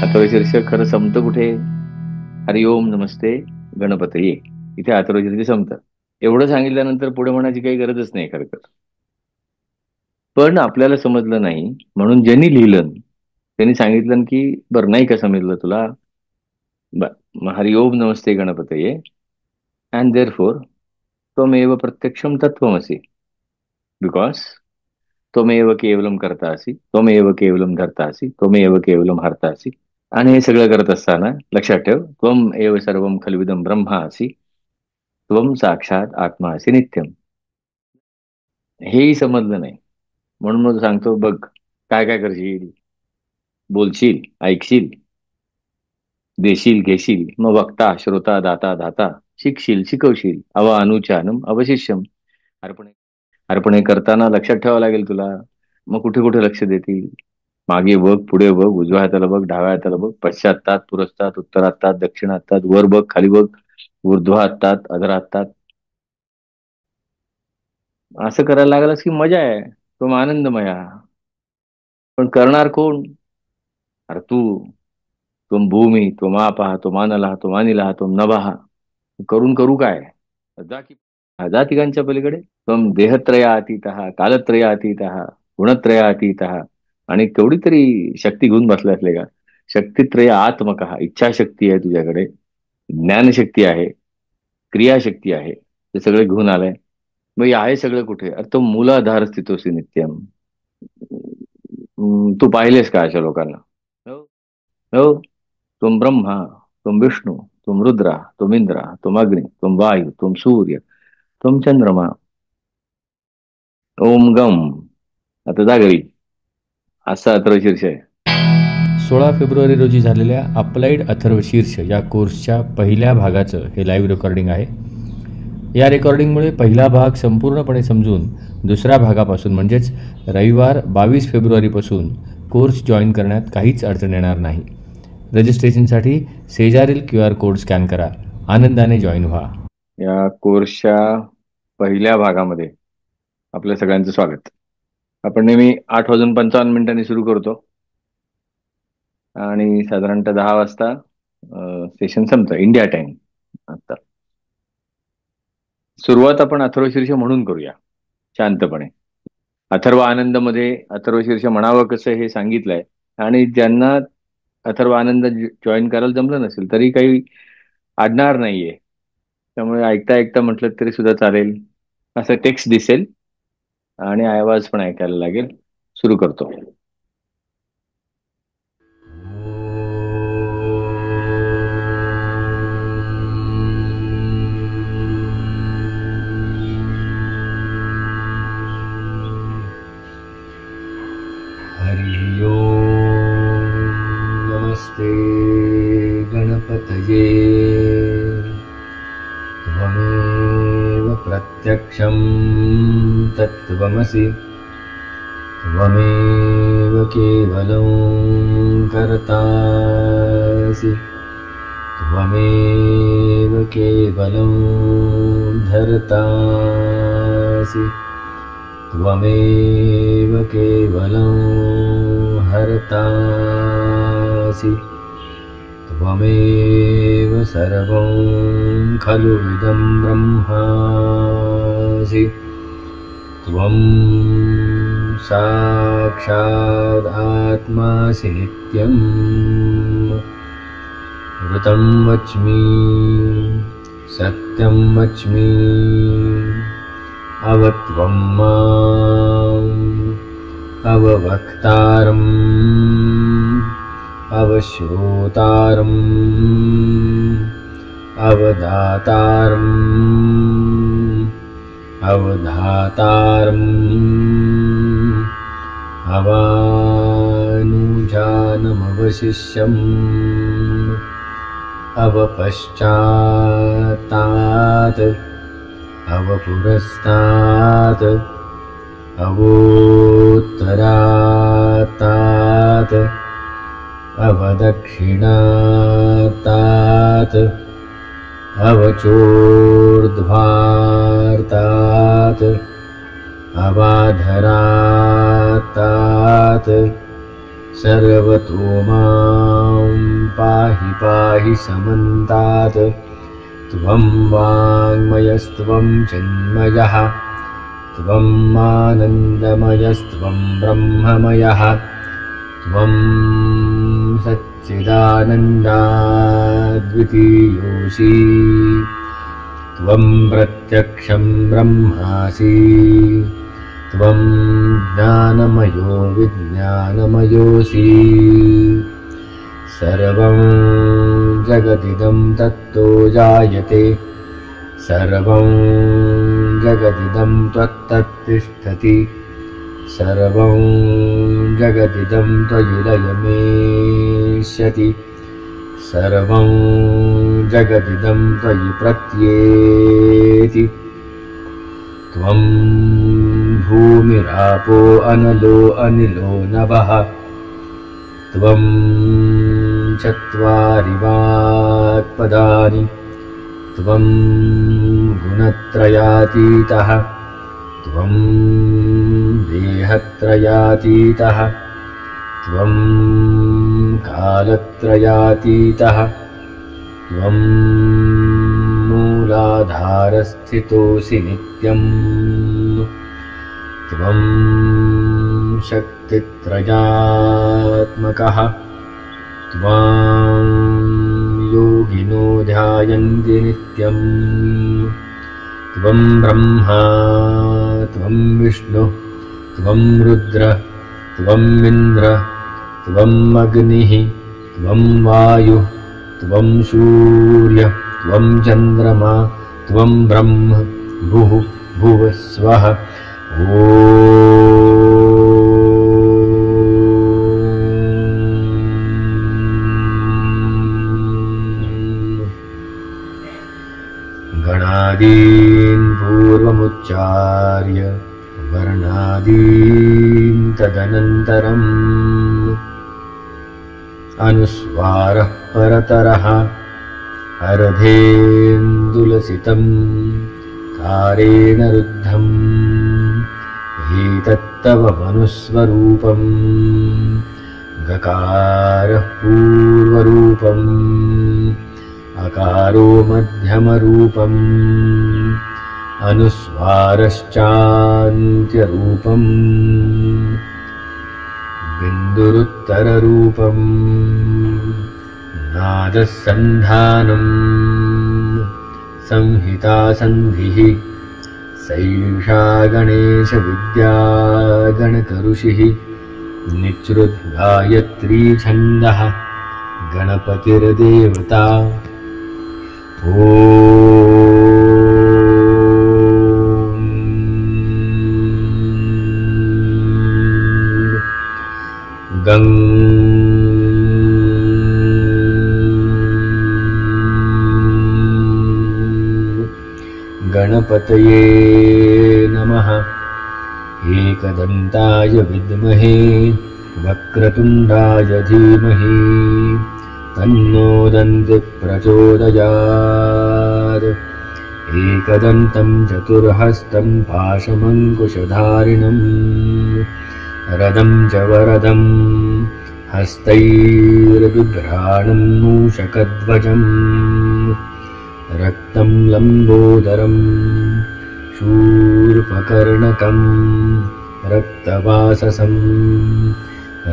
अथर्वशीर्ष खरं संपतं कुठे? हरिओम नमस्ते गणपतये. इथे अथर्वशीर्ष संपतं. एवढं सांगितल्यानंतर पुढे म्हणायची काही गरजच नाही खरं तर. पण आपल्याला समजलं नाही म्हणून ज्यांनी लिहिलं त्यांनी सांगितलं की बरं नाही का समजलं तुला? हरिओम नमस्ते गणपतये अँड देअर फोर त्वमेव प्रत्यक्षम तत्वमसि. बिकॉज त्वमेव केवलम कर्तासि त्वमेव केवलम धर्तासि त्वमेव केवलम हर्तासि. आणि हे सगळं करत असताना लक्षात ठेव, त्वम एव सर्वम खलविदम ब्रह्मासि त्वम साक्षात आत्मासी नित्यम. हेही समजलं नाही म्हणून मग सांगतो बघ, काय काय करशील? बोलशील, ऐकशील, देशील, घेशील, मग वक्ता श्रोता दाता धाता, शिकशील, शिकवशील, अनुचानम अवशिष्यम. अर्पण अर्पण हे करताना लक्षात ठेवावं लागेल तुला. मग कुठे कुठे लक्ष देतील? मागे बघ, पुढे बघ, उजव्या हाताला बघ, डाव्या हाताला बघ, पश्चातात, पुरस्तात, उत्तरातात, दक्षिणातात, वर बघ, खाली बघ, ऊर्ध्वातात, अधरातात. असं करायला लागलास की मजा आहे, तो आनंदमया. पण करणार कोण? अरे तू. तुम भूमी तुम आपा तुम अनला तुम अनिला तुम नभः. करून करू काय? जा की. जा तिघांच्या पलीकडे. तुम देहत्रयातीत कालत्रयातीत गुणत्रयातीत. आणि तेवढी तरी शक्ती घेऊन बसला असले का? शक्तित्रय आत्मक इच्छाशक्ती आहे तुझ्याकडे, ज्ञानशक्ती आहे, क्रियाशक्ती आहे, ते सगळे घेऊन आलंय. मग हे आहे सगळं कुठे? अरे तो मूलाधार स्थितोसी नित्यम. तू पाहिलेस का अशा लोकांना? हो. हो. तुम ब्रह्मा, तुम विष्णू, तुम रुद्रा, तुम इंद्रा, तुम अग्नि, तुम वायू, तुम सूर्य, तुम चंद्रमा. ओम गम. आता जा घरी. असा अथर्वशीर्ष आहे. 16 फेब्रुवारी रोजी झालेल्या अप्लाइड अथर्वशीर्ष या कोर्सच्या पहिल्या भागाचं हे लाईव्ह रेकॉर्डिंग आहे. या रेकॉर्डिंगमुळे पहिला भाग संपूर्णपणे समजून दुसऱ्या भागापासून म्हणजेच रविवार 22 फेब्रुवारीपासून कोर्स जॉईन करण्यात काहीच अडचण येणार नाही. रजिस्ट्रेशनसाठी शेजारील QR कोड स्कॅन करा. आनंदाने जॉईन व्हा. या कोर्सच्या पहिल्या भागामध्ये आपल्या सगळ्यांचं स्वागत. आपण नेहमी 8:55 सुरू करतो आणि साधारणतः 10 वाजता सेशन संपतं इंडिया टाइम. आता सुरुवात आपण अथर्वशीर्ष म्हणून करूया शांतपणे. अथर्व आनंदमध्ये अथर्वशीर्ष म्हणावं कसं हे सांगितलंय. आणि ज्यांना अथर्व आनंद जॉईन करायला जमलं नसेल तरी काही अडणार नाहीये. त्यामुळे ऐकता ऐकता म्हटलं तरी सुद्धा चालेल. असं टेक्स्ट दिसेल आणि आवाज पण ऐकायला लागेल. सुरू करतो. हरि ओम नमस्ते गणपतये. त्वमेव प्रत्यक्षं तत्त्वमसि त्वमेव केवलं कर्तासि त्वमेव केवलं धर्तासि त्वमेव केवलं हर्तासि त्वमेव सर्वं खलु इदं ब्रह्मासि त्वं साक्षात् आत्मासि नित्यम्. ऋतं वच्मि सत्यं वच्मि अवत्वं माम् अववक्तारम् अवश्रोतारम् अवदातारम् अवधातारम् अवानुजानमवशिष्यम् अवपश्चात्तात् अवपुरस्तात् अवोत्तरात्तात् अवदक्षिणात्तात् अवचोर्ध्वार्तात् अवाधरात्तात् सर्वतो मां पाहि पाहि समन्तात् त्वं वाङ्मयस्त्वं चिन्मयः त्वं आनन्दमयस्त्वं ब्रह्ममयः त्वं सच्चिदानन्दाद्वितीयोऽसि त्वं प्रत्यक्षं ब्रह्मासि त्वं ज्ञानमयो विज्ञानमयोऽसि सर्वं जगदिदं तत्तो जायते सर्वं जगदिदं त्वत्तत्तिष्ठति सर्वं जगदिदं त्वयि लयमेष्यति सर्वं जगदिदं त्वयि प्रत्येति त्वं भूमिरापो अनलो अनिलो नभः त्वं चत्वारि वाक्पदानि त्वं गुणत्रयातीतः त्वं देहत्रयातीतः त्वं कालत्रयातीतः त्वं मूलाधारस्थितोऽसि नित्यं त्वं शक्तित्रयात्मकः त्वां योगिनो ध्यायन्ति नित्यं त्वं ब्रह्मा त्वं विष्णुः त्वं रुद्र त्वं इन्द्र त्वं अग्निः त्वं वायुः त्वं सूर्यः त्वं चन्द्रमा त्वं ब्रह्म भुः भुवः स्वः गणादीन् पूर्वमुच्चार्य वर्णादीन् तदनन्तरम् अनुस्वारः परतरः अर्धेन्दुलसितं तारेण रुद्धम् एतत्तव मनुस्वरूपम् गकारः पूर्वरूपम् अकारो मध्यमरूपम् अनुस्वारश्चान्त्यरूपम् बिन्दुरुत्तररूपम् नादः सन्धानम् संहिता सन्धिः सैषा गणेशविद्या गणकऋषिः निःसृद्गायत्री छन्दः गणपतिर्देवता गं गणपतये नमः। एकदन्ताय विद्महे वक्रतुण्डाय धीमहि तन्नो दन्तिः प्रचोदयात्। एकदन्तं चतुर्हस्तं पाशमङ्कुशधारिणं रदं च वरदं हस्तैर्बिभ्राणं मूषकध्वजं रक्तं लम्बोदरं शूर्पकर्णकं रक्तवाससं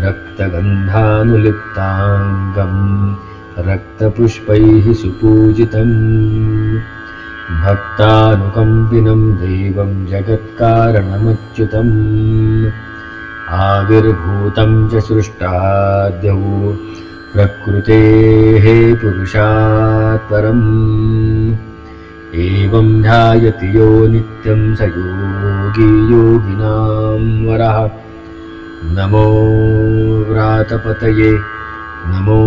रक्तगन्धानुलिप्ताङ्गं रक्तपुष्पैः सुपूजितं भक्तानुकम्पिनं देवं जगत्कारणमच्युतम् आविर्भूतं च सृष्टाद्यौ प्रकृतेः पुरुषात् परम् एवं ध्यायति यो नित्यं स योगी योगिनां वरः। नमो व्रातपतये नमो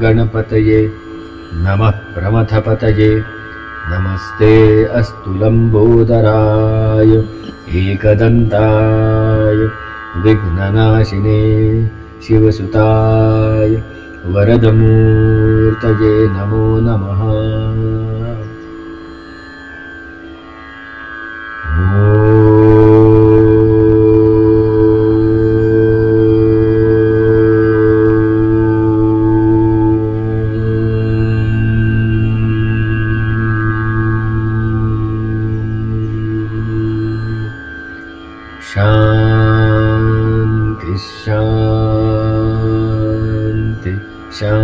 गणपतये नमः प्रमथपतये नमस्ते अस्तु लम्बोदराय एकदन्ताय विघ्ननाशिने शिवसुताय वरदमूर्तये नमो नमः। शांती.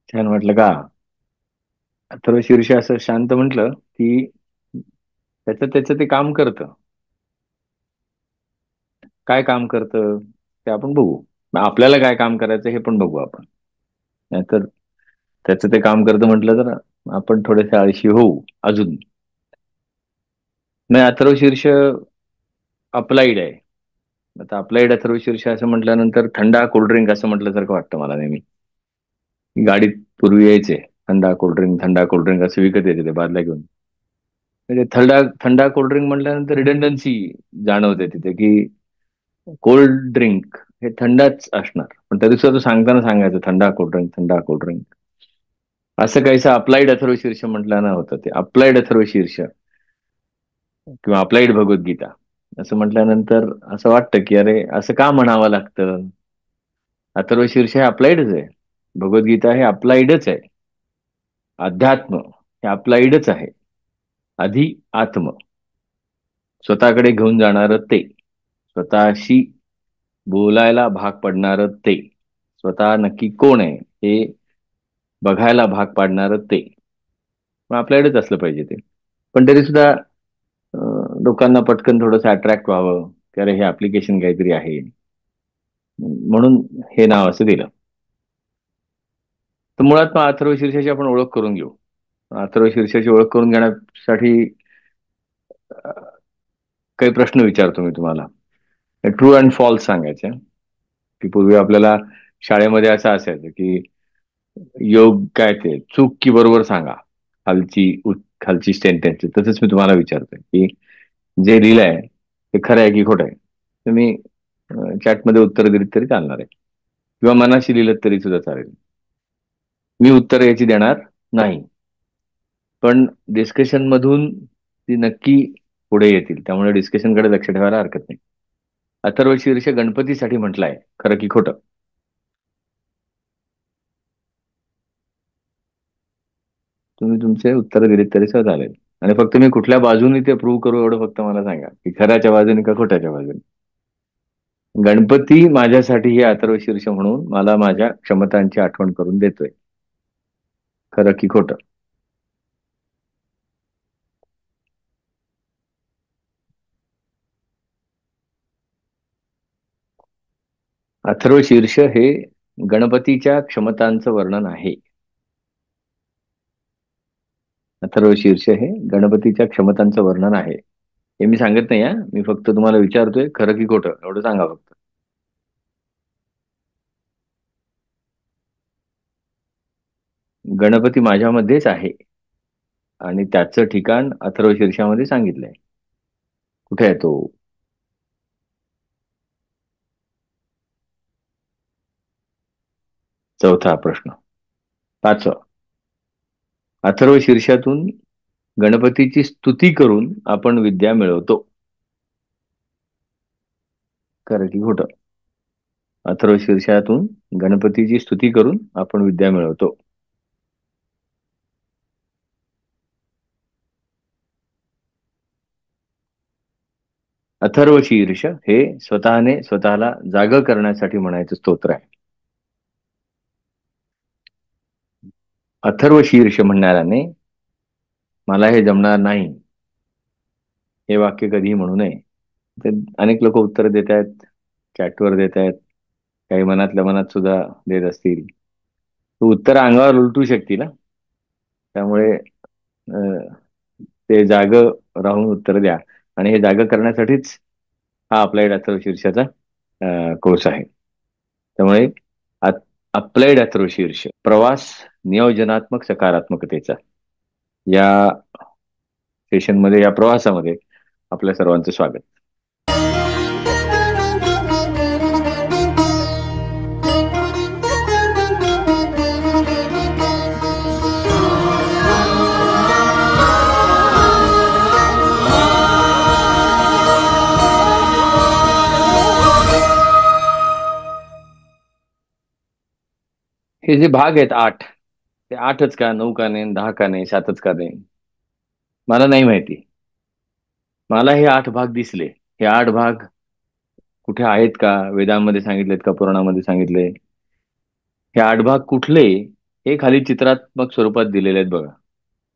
छान म्हटलं का? अथर्वशीर्ष असं शांत म्हटलं की त्याचं त्याचं ते काम करतं. काय काम करतं ते आपण बघू. मग आपल्याला काय काम करायचं हे पण बघू आपण. नाहीतर त्याचं ते काम करतं म्हटलं तर आपण थोडेसे आळशी होऊ अजून. नाही, अथर्वशीर्ष अप्लाइड आहे. आता अप्लाइड अथर्वशीर्ष असं म्हटल्यानंतर थंडा कोल्ड्रिंक असं म्हटल्यासारखं वाटतं मला नेहमी. गाडीत पूर्वी यायचे थंडा कोल्ड्रिंक असं विकत येते ते बादल्या घेऊन. म्हणजे थंडा थंडा कोल्ड्रिंक म्हटल्यानंतर रिडंडन्सी जाणवते तिथे की कोल्ड ड्रिंक हे थंडाच असणार, पण तरी सुद्धा तो सांगताना सांगायचं थंडा कोल्ड ड्रिंक. असं काहीसं अप्लाइड अथर्वशीर्ष म्हटलं होतं ते अप्लाइड अथर्वशीर्ष किंवा अप्लाइड भगवद्गीता असं म्हटल्यानंतर असं वाटतं की अरे असं का म्हणावं लागतं. अथर्वशीर्ष हे अप्लाइडच आहे, भगवद्गीता हे अप्लाइडच आहे, अध्यात्म हे अप्लाइडच आहे. आधी आत्म, स्वतःकडे घेऊन जाणार ते, स्वतःशी बोलायला भाग पडणार ते, स्वतः नक्की कोण आहे हे बघायला भाग पाडणार ते. मग आपल्याकडेच असलं पाहिजे ते. पण तरी सुद्धा लोकांना पटकन थोडंसं अट्रॅक्ट व्हावं की अरे हे ऍप्लिकेशन काहीतरी आहे, म्हणून हे नाव असं दिलं. तर मुळात मग अथर्वशीर्षाची आपण ओळख करून घेऊ. अथर्वशीर्षाची ओळख करून घेण्यासाठी काही प्रश्न विचारतो मी तुम्हाला. ट्रू अँड फॉल्स सांगायचे. की पूर्वी आपल्याला शाळेमध्ये असं असायचं की योग काय ते चूक की बरोबर सांगा, खालची सेंटेन्स. तसंच मी तुम्हाला विचारतोय की जे लिहिलंय ते खरं आहे की खोटं आहे. तुम्ही चॅटमध्ये उत्तर दिलीत तरी चालणार आहे, किंवा मनाशी लिहिलं तरी सुद्धा चालेल. मी उत्तर याची देणार नाही, पण डिस्कशन मधून ती नक्की पुढे येतील, त्यामुळे डिस्कशनकडे लक्ष ठेवायला हरकत नाही. अथर्वशीर्ष गणपतीसाठी म्हटलंय, खरं की खोटं? तुम्ही तुमचे उत्तर दिलीत तरी सुद्धा चालेल, आणि फक्त मी कुठल्या बाजूने ते प्रूव्ह करू एवढं फक्त मला सांगा, की खऱ्याच्या बाजूने का खोट्याच्या बाजूने. गणपती माझ्यासाठी हे अथर्वशीर्ष म्हणून मला माझ्या क्षमतांची आठवण करून देतोय, खरं की खोटं? अथर्वशीर्ष हे गणपतीच्या क्षमतांचं वर्णन आहे. अथर्वशीर्ष हे गणपतीच्या क्षमतांचं वर्णन आहे. हे मी सांगत नाही हा, मी फक्त तुम्हाला विचारतोय खरं की खोटं एवढं सांगा फक्त. गणपती माझ्यामध्येच आहे आणि त्याचं ठिकाण अथर्वशीर्षामध्ये सांगितलंय. कुठे आहे तो? चौथा प्रश्न. पाचवा. अथर्वशीर्षातून गणपतीची स्तुती करून आपण विद्या मिळवतो, खरं की खोटं? अथर्वशीर्षातून गणपतीची स्तुती करून आपण विद्या मिळवतो. अथर्वशीर्ष हे स्वतःने स्वतःला जाग करण्यासाठी म्हणायचं स्तोत्र आहे. अथर्वशीर्ष म्हणणाऱ्याने मला हे जमणार नाही हे वाक्य कधीही म्हणू नये. ते अनेक लोक उत्तर देत आहेत, चॅटवर देत आहेत, काही मनातल्या मनात सुद्धा देत असतील. तू उत्तर अंगावर उलटू शकतील ना, त्यामुळे ते जाग राहून उत्तर द्या. आणि हे जाग करण्यासाठीच हा अप्लाइड अथर्वशीर्षाचा कोर्स आहे. त्यामुळे अप्लाइड अथर्वशीर्ष प्रवास नियोजनात्मक सकारात्मकतेचा या सेशनमध्ये, या प्रवासामध्ये आपल्या सर्वांचं स्वागत. हे जे भाग आहेत 8, ते 8च का, 9 का नाही, 10 का नाही, 7च का नाही, मला नाही माहिती. मला हे 8 भाग दिसले. हे 8 भाग कुठे आहेत का, वेदांमध्ये सांगितलेत का, पुराणामध्ये सांगितले? हे 8 भाग कुठले, हे खाली चित्रात्मक स्वरूपात दिलेले आहेत बघा.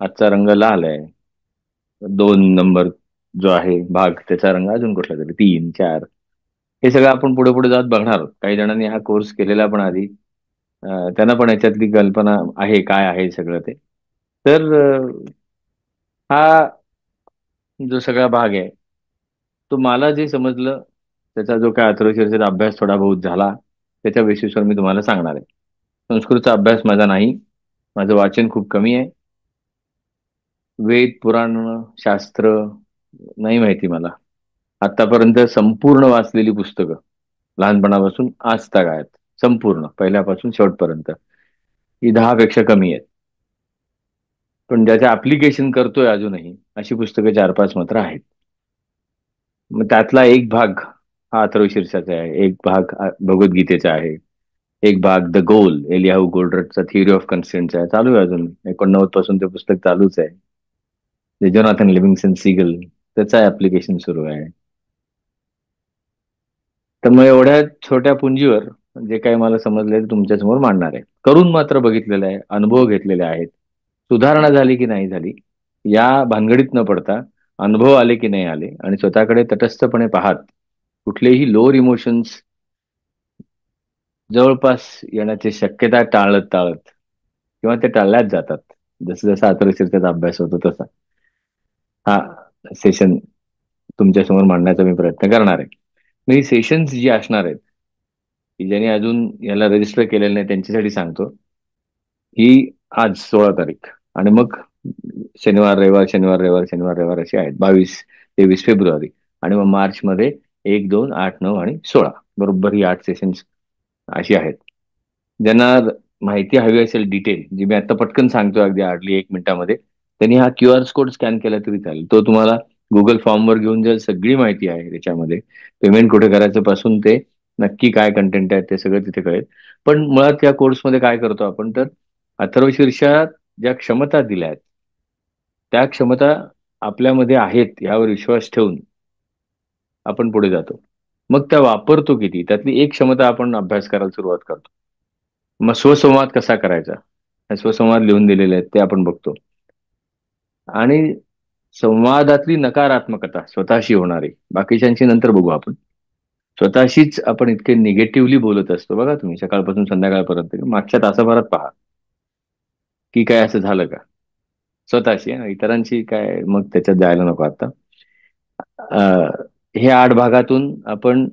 आजचा रंग लाल आहे. 2 नंबर जो आहे भाग, त्याचा रंग अजून कुठला तरी, 3, 4. हे सगळं आपण पुढे पुढे जात बघणार आहोत. काही जणांनी हा कोर्स केलेला पण आधी, त्यांना पण याच्यातली कल्पना आहे काय आहे सगळं ते. तर हा जो सगळा भाग आहे, तो मला जे समजलं, त्याचा जो काय अथर्वशीर्षेचा अभ्यास थोडा बहुत झाला, त्याच्या बेसिसवर मी तुम्हाला सांगणार आहे. संस्कृतचा अभ्यास माझा नाही, माझं वाचन खूप कमी आहे. वेद पुराण शास्त्र नाही माहिती मला. आतापर्यंत संपूर्ण वाचलेली पुस्तकं, लहानपणापासून आज तागायत, संपूर्ण पहिल्यापासून शेवटपर्यंत, ही 10 पेक्षा कमी आहेत. पण ज्याचं ऍप्लिकेशन करतोय अजूनही, अशी पुस्तकं 4-5 मात्र आहेत. मग त्यातला एक भाग हा अथर्वशीर्षाचा आहे, एक भाग भगवद्गीतेचा आहे, एक भाग द गोल, एलियाहू गोल्डरचा थिअरी ऑफ कन्स्ट्रेंटचा आहे. चालू आहे अजून, 89 पासून ते पुस्तक चालूच आहे. जे जोनाथन लिव्हिंगस्टन सीगल, त्याचा ऍप्लिकेशन सुरू आहे. तर मग एवढ्या छोट्या पुंजीवर जे काही मला समजले ते तुमच्या समोर मांडणार आहे. करून मात्र बघितलेलं आहे, अनुभव घेतलेले आहेत. सुधारणा झाली की नाही झाली या भानगडीत न पडता, अनुभव आले की नाही आले, आणि स्वतःकडे तटस्थपणे पाहत कुठलेही लोअर इमोशन्स जवळपास येण्याची शक्यता टाळत टाळत, किंवा ते टाळल्याच जातात, जसं जसं अथर्वशीर्षाचा अभ्यास होतो तसा हा सेशन तुमच्या समोर मांडण्याचा मी प्रयत्न करणार आहे. मी सेशन्स जी असणार आहेत, की ज्यांनी अजून याला रजिस्टर केलेलं नाही त्यांच्यासाठी सांगतो. ही आज 16 तारीख, आणि मग शनिवार रविवार शनिवार रविवार शनिवार रविवार असे आहेत, 22-23 फेब्रुवारी. आणि मग मार्चमध्ये 1, 2, 8, 9 आणि 16, बरोबर ही 8 सेशन्स अशी आहेत. ज्यांना माहिती हवी असेल डिटेल, जी मी आता पटकन सांगतो अगदी हार्डली 1 मिनिटामध्ये, त्यांनी हा QR कोड स्कॅन केला तरी चालेल. तो तुम्हाला गुगल फॉर्मवर घेऊन जाईल. सगळी माहिती आहे त्याच्यामध्ये, पेमेंट कुठे करायचं पासून ते नक्की काय कंटेंट आहे ते सगळं तिथे कळेल. पण मुळात या कोर्समध्ये काय करतो आपण, तर अथर्वशीर्षात ज्या क्षमता दिल्या आहेत, त्या क्षमता आपल्यामध्ये आहेत यावर विश्वास ठेवून आपण पुढे जातो. मग त्या वापरतो किती, त्यातली एक क्षमता आपण अभ्यास करायला सुरुवात करतो. मग स्वसंवाद कसा करायचा, हे स्वसंवाद लिहून दिलेले आहेत ते आपण बघतो. आणि संवादातली नकारात्मकता स्वतःशी होणारी, बाकीच्यांशी नंतर बघू आपण. स्वतःशीच आपण इतके निगेटिव्हली बोलत असतो बघा, तुम्ही सकाळपासून संध्याकाळपर्यंत मागच्या तासाभरात पहा की काय असं झालं का स्वतःशी. इतरांशी काय मग त्याच्यात जायला नको आता. हे 8 भागातून आपण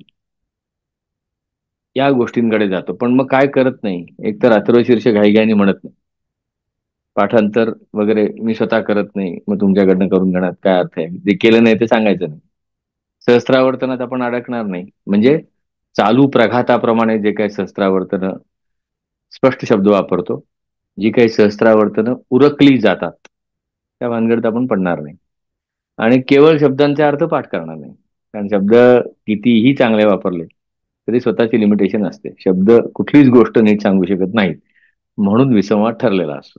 या गोष्टींकडे जातो, पण मग काय करत नाही. एक तर अथर्वशीर्ष घाईघाईने म्हणत नाही, पाठांतर वगैरे मी स्वतः करत नाही, मग तुमच्याकडनं करून घेण्यात काय अर्थ आहे. जे केलं नाही ते सांगायचं नाही. सहस्त्रावर्तनात आपण अडकणार नाही, म्हणजे चालू प्रघाताप्रमाणे जे काही सहस्त्रावर्तन, स्पष्ट शब्द वापरतो, जी काही सहस्त्रावर्तनं उरकली जातात, त्या भानगडीत आपण पडणार नाही. आणि केवळ शब्दांचे अर्थ पाठ करणार नाही, कारण शब्द कितीही चांगले वापरले तरी स्वतःची लिमिटेशन असते. शब्द कुठलीच गोष्ट नीट सांगू शकत नाहीत, म्हणून विसंवाद ठरलेला असतो.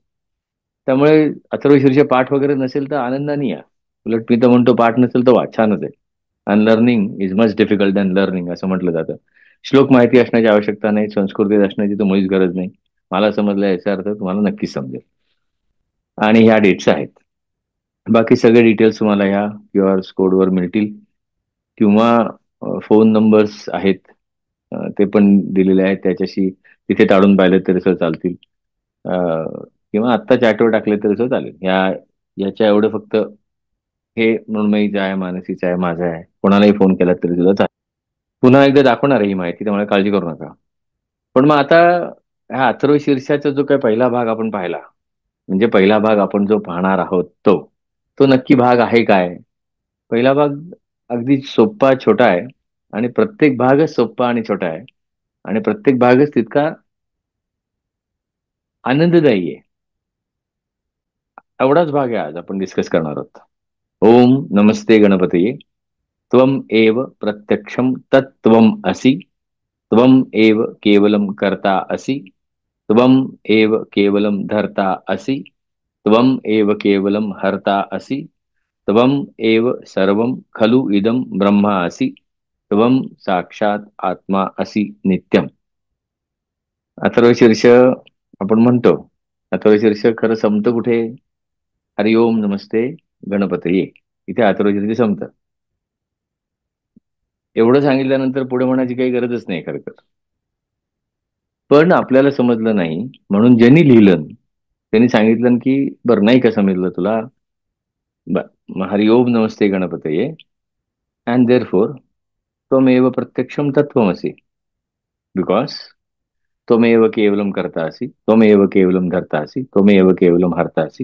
त्यामुळे अथर्वशीर्ष पाठ वगैरे नसेल तर आनंदाने या. उलट मी तर म्हणतो, पाठ नसेल तर वा, छानच आहे. Unlearning is much difficult than learning असं म्हटलं जातं. श्लोक माहिती असण्याची आवश्यकता नाही, संस्कृतीत असण्याची तर मुळीच गरज नाही. मला समजलं याचा अर्थ तुम्हाला नक्कीच समजेल. आणि ह्या डेट्स आहेत. बाकी सगळे डिटेल्स तुम्हाला ह्या QR कोडवर मिळतील, किंवा फोन नंबर्स आहेत, ते पण दिलेले आहेत त्याच्याशी, तिथे टाळून पाहिले तरी सुद्धा चालतील. किंवा आत्ता चॅटवर टाकले तरी सुद्धा चालेल. याच्या एवढं फक्त हे मृण्मयीचं आहे, मानसीचं आहे, माझं आहे, कोणालाही फोन केला तरी सुद्धा चालेल. पुन्हा एकदा दाखवणार आहे ही माहिती, त्यामुळे काळजी करू नका. पण मग आता ह्या अथर्वशीर्षाचा जो काही पहिला भाग आपण पाहिला, म्हणजे पहिला भाग आपण जो पाहणार आहोत तो तो नक्की भाग आहे काय? पहिला भाग अगदी सोप्पा छोटा आहे, आणि प्रत्येक भागच सोप्पा आणि छोटा आहे, आणि प्रत्येक भागच तितका आनंददायी आहे. एवढाच भाग आहे आज आपण डिस्कस करणार आहोत. ओम नमस्ते गणपती. त्वम एव प्रत्यक्षम तत्त्वम असि. त्वम एव केवलम कर्ता असि. त्वम एव केवलम धर्ता असि. त्वम एव केवलम हर्ता असि. त्वम एव सर्वम खलु इदम ब्रह्मा असि, त्वम साक्षात आत्मा असि नित्यम. अथर्वशीर्ष आपण म्हणतो, अथर्वशीर्ष खरं संपतं कुठे? हरि ओम नमस्ते गणपतये, इथे अथर्वशीर्ष संपतं. एवढं सांगितल्यानंतर पुढे म्हणायची काही गरजच नाही खरं तर. पण आपल्याला समजलं नाही, म्हणून ज्यांनी लिहिलं त्यांनी सांगितलं की बरं नाही का समजलं तुला, हरि ओम नमस्ते गणपतये, अँड देअर फोर त्वमेव प्रत्यक्षम तत्वमसि, बिकॉज त्वमेव केवलम कर्तासि, त्वमेव केवलम धर्तासि, त्वमेव केवलम हर्तासि.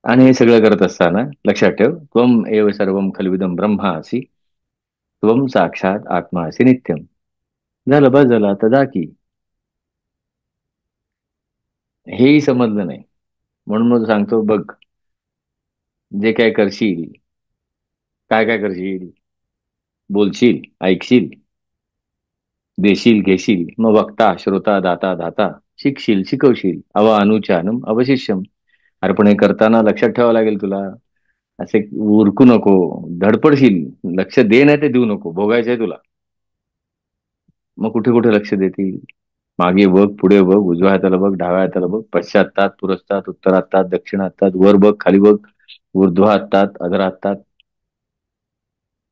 आणि हे सगळं करत असताना लक्षात ठेव, त्वम एव सर्वम खलविदम ब्रह्मा असि, त्वम साक्षात आत्मा असि नित्यम. झालं, बस झालं, आता जा की. हेही समजलं नाही, म्हणून मग सांगतो बघ, जे काय करशील, काय काय करशील, बोलशील, ऐकशील, देशील, घेशील, मग वक्ता, श्रोता, दाता, धाता, शिकशील, शिकवशील, अनुचानम अवशिष्यम. अरे पण हे करताना लक्षात ठेवावं लागेल तुला. असे उरकू नको, धडपडशील, लक्ष दे नाही ते देऊ नको, भोगायचंय तुला. मग कुठे कुठे लक्ष देतील? मागे बघ, पुढे बघ, उजव्या हाताला बघ, डाव्या हाताला बघ, पश्चातात, पुरस्तात, उत्तरातात, दक्षिणातात, वर बघ, खाली बघ, ऊर्ध्वातात, अधरातात.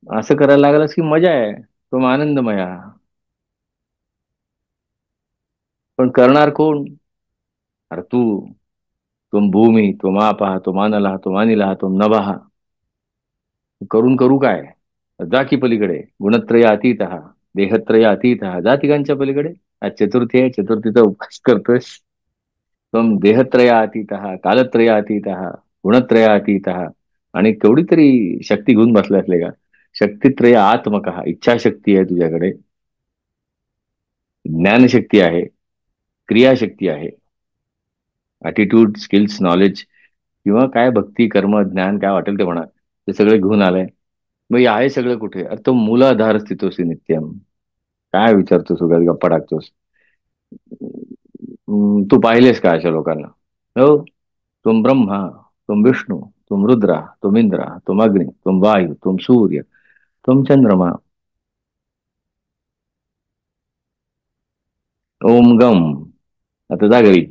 असं करायला लागलास की मजा आहे, तो आनंदमया. पण करणार कोण? अरे तू. तुम भूमी, तुम आपः, तुम अनलः, तुम अनिलः, तुम नभः. करून करू काय? जा की पलीकडे, गुणत्रय अतीत, देहत्रय अतीत, जा तिघांच्या पलीकडे. आज चतुर्थी आहे, चतुर्थीचा उपवास करतोयस. त्वम देहत्रय अतीत, कालत्रय अतीत, गुणत्रय अतीत, आणि केवढी तरी शक्ती घेऊन बसला असले का. शक्तित्रय आत्मक, इच्छाशक्ती आहे तुझ्याकडे, ज्ञानशक्ती आहे, क्रियाशक्ती आहे, ॲटिट्यूड, स्किल्स, नॉलेज, किंवा काय भक्ती, कर्म, ज्ञान, काय वाटेल ते म्हणा, ते सगळे घेऊन आलंय. मग हे आहे सगळं कुठे? अरे तो मूलाधार स्थितोसी नित्यम. काय विचारतोस उगाच, गप्पा टाकतोस? तू पाहिलेस का अशा लोकांना? हो. तुम ब्रह्मा, तुम विष्णू, तुम रुद्रा, तुम इंद्रा, तुम अग्नि, तुम वायू, तुम सूर्य, तुम चंद्रमा, ओम गम. आता जा घरी.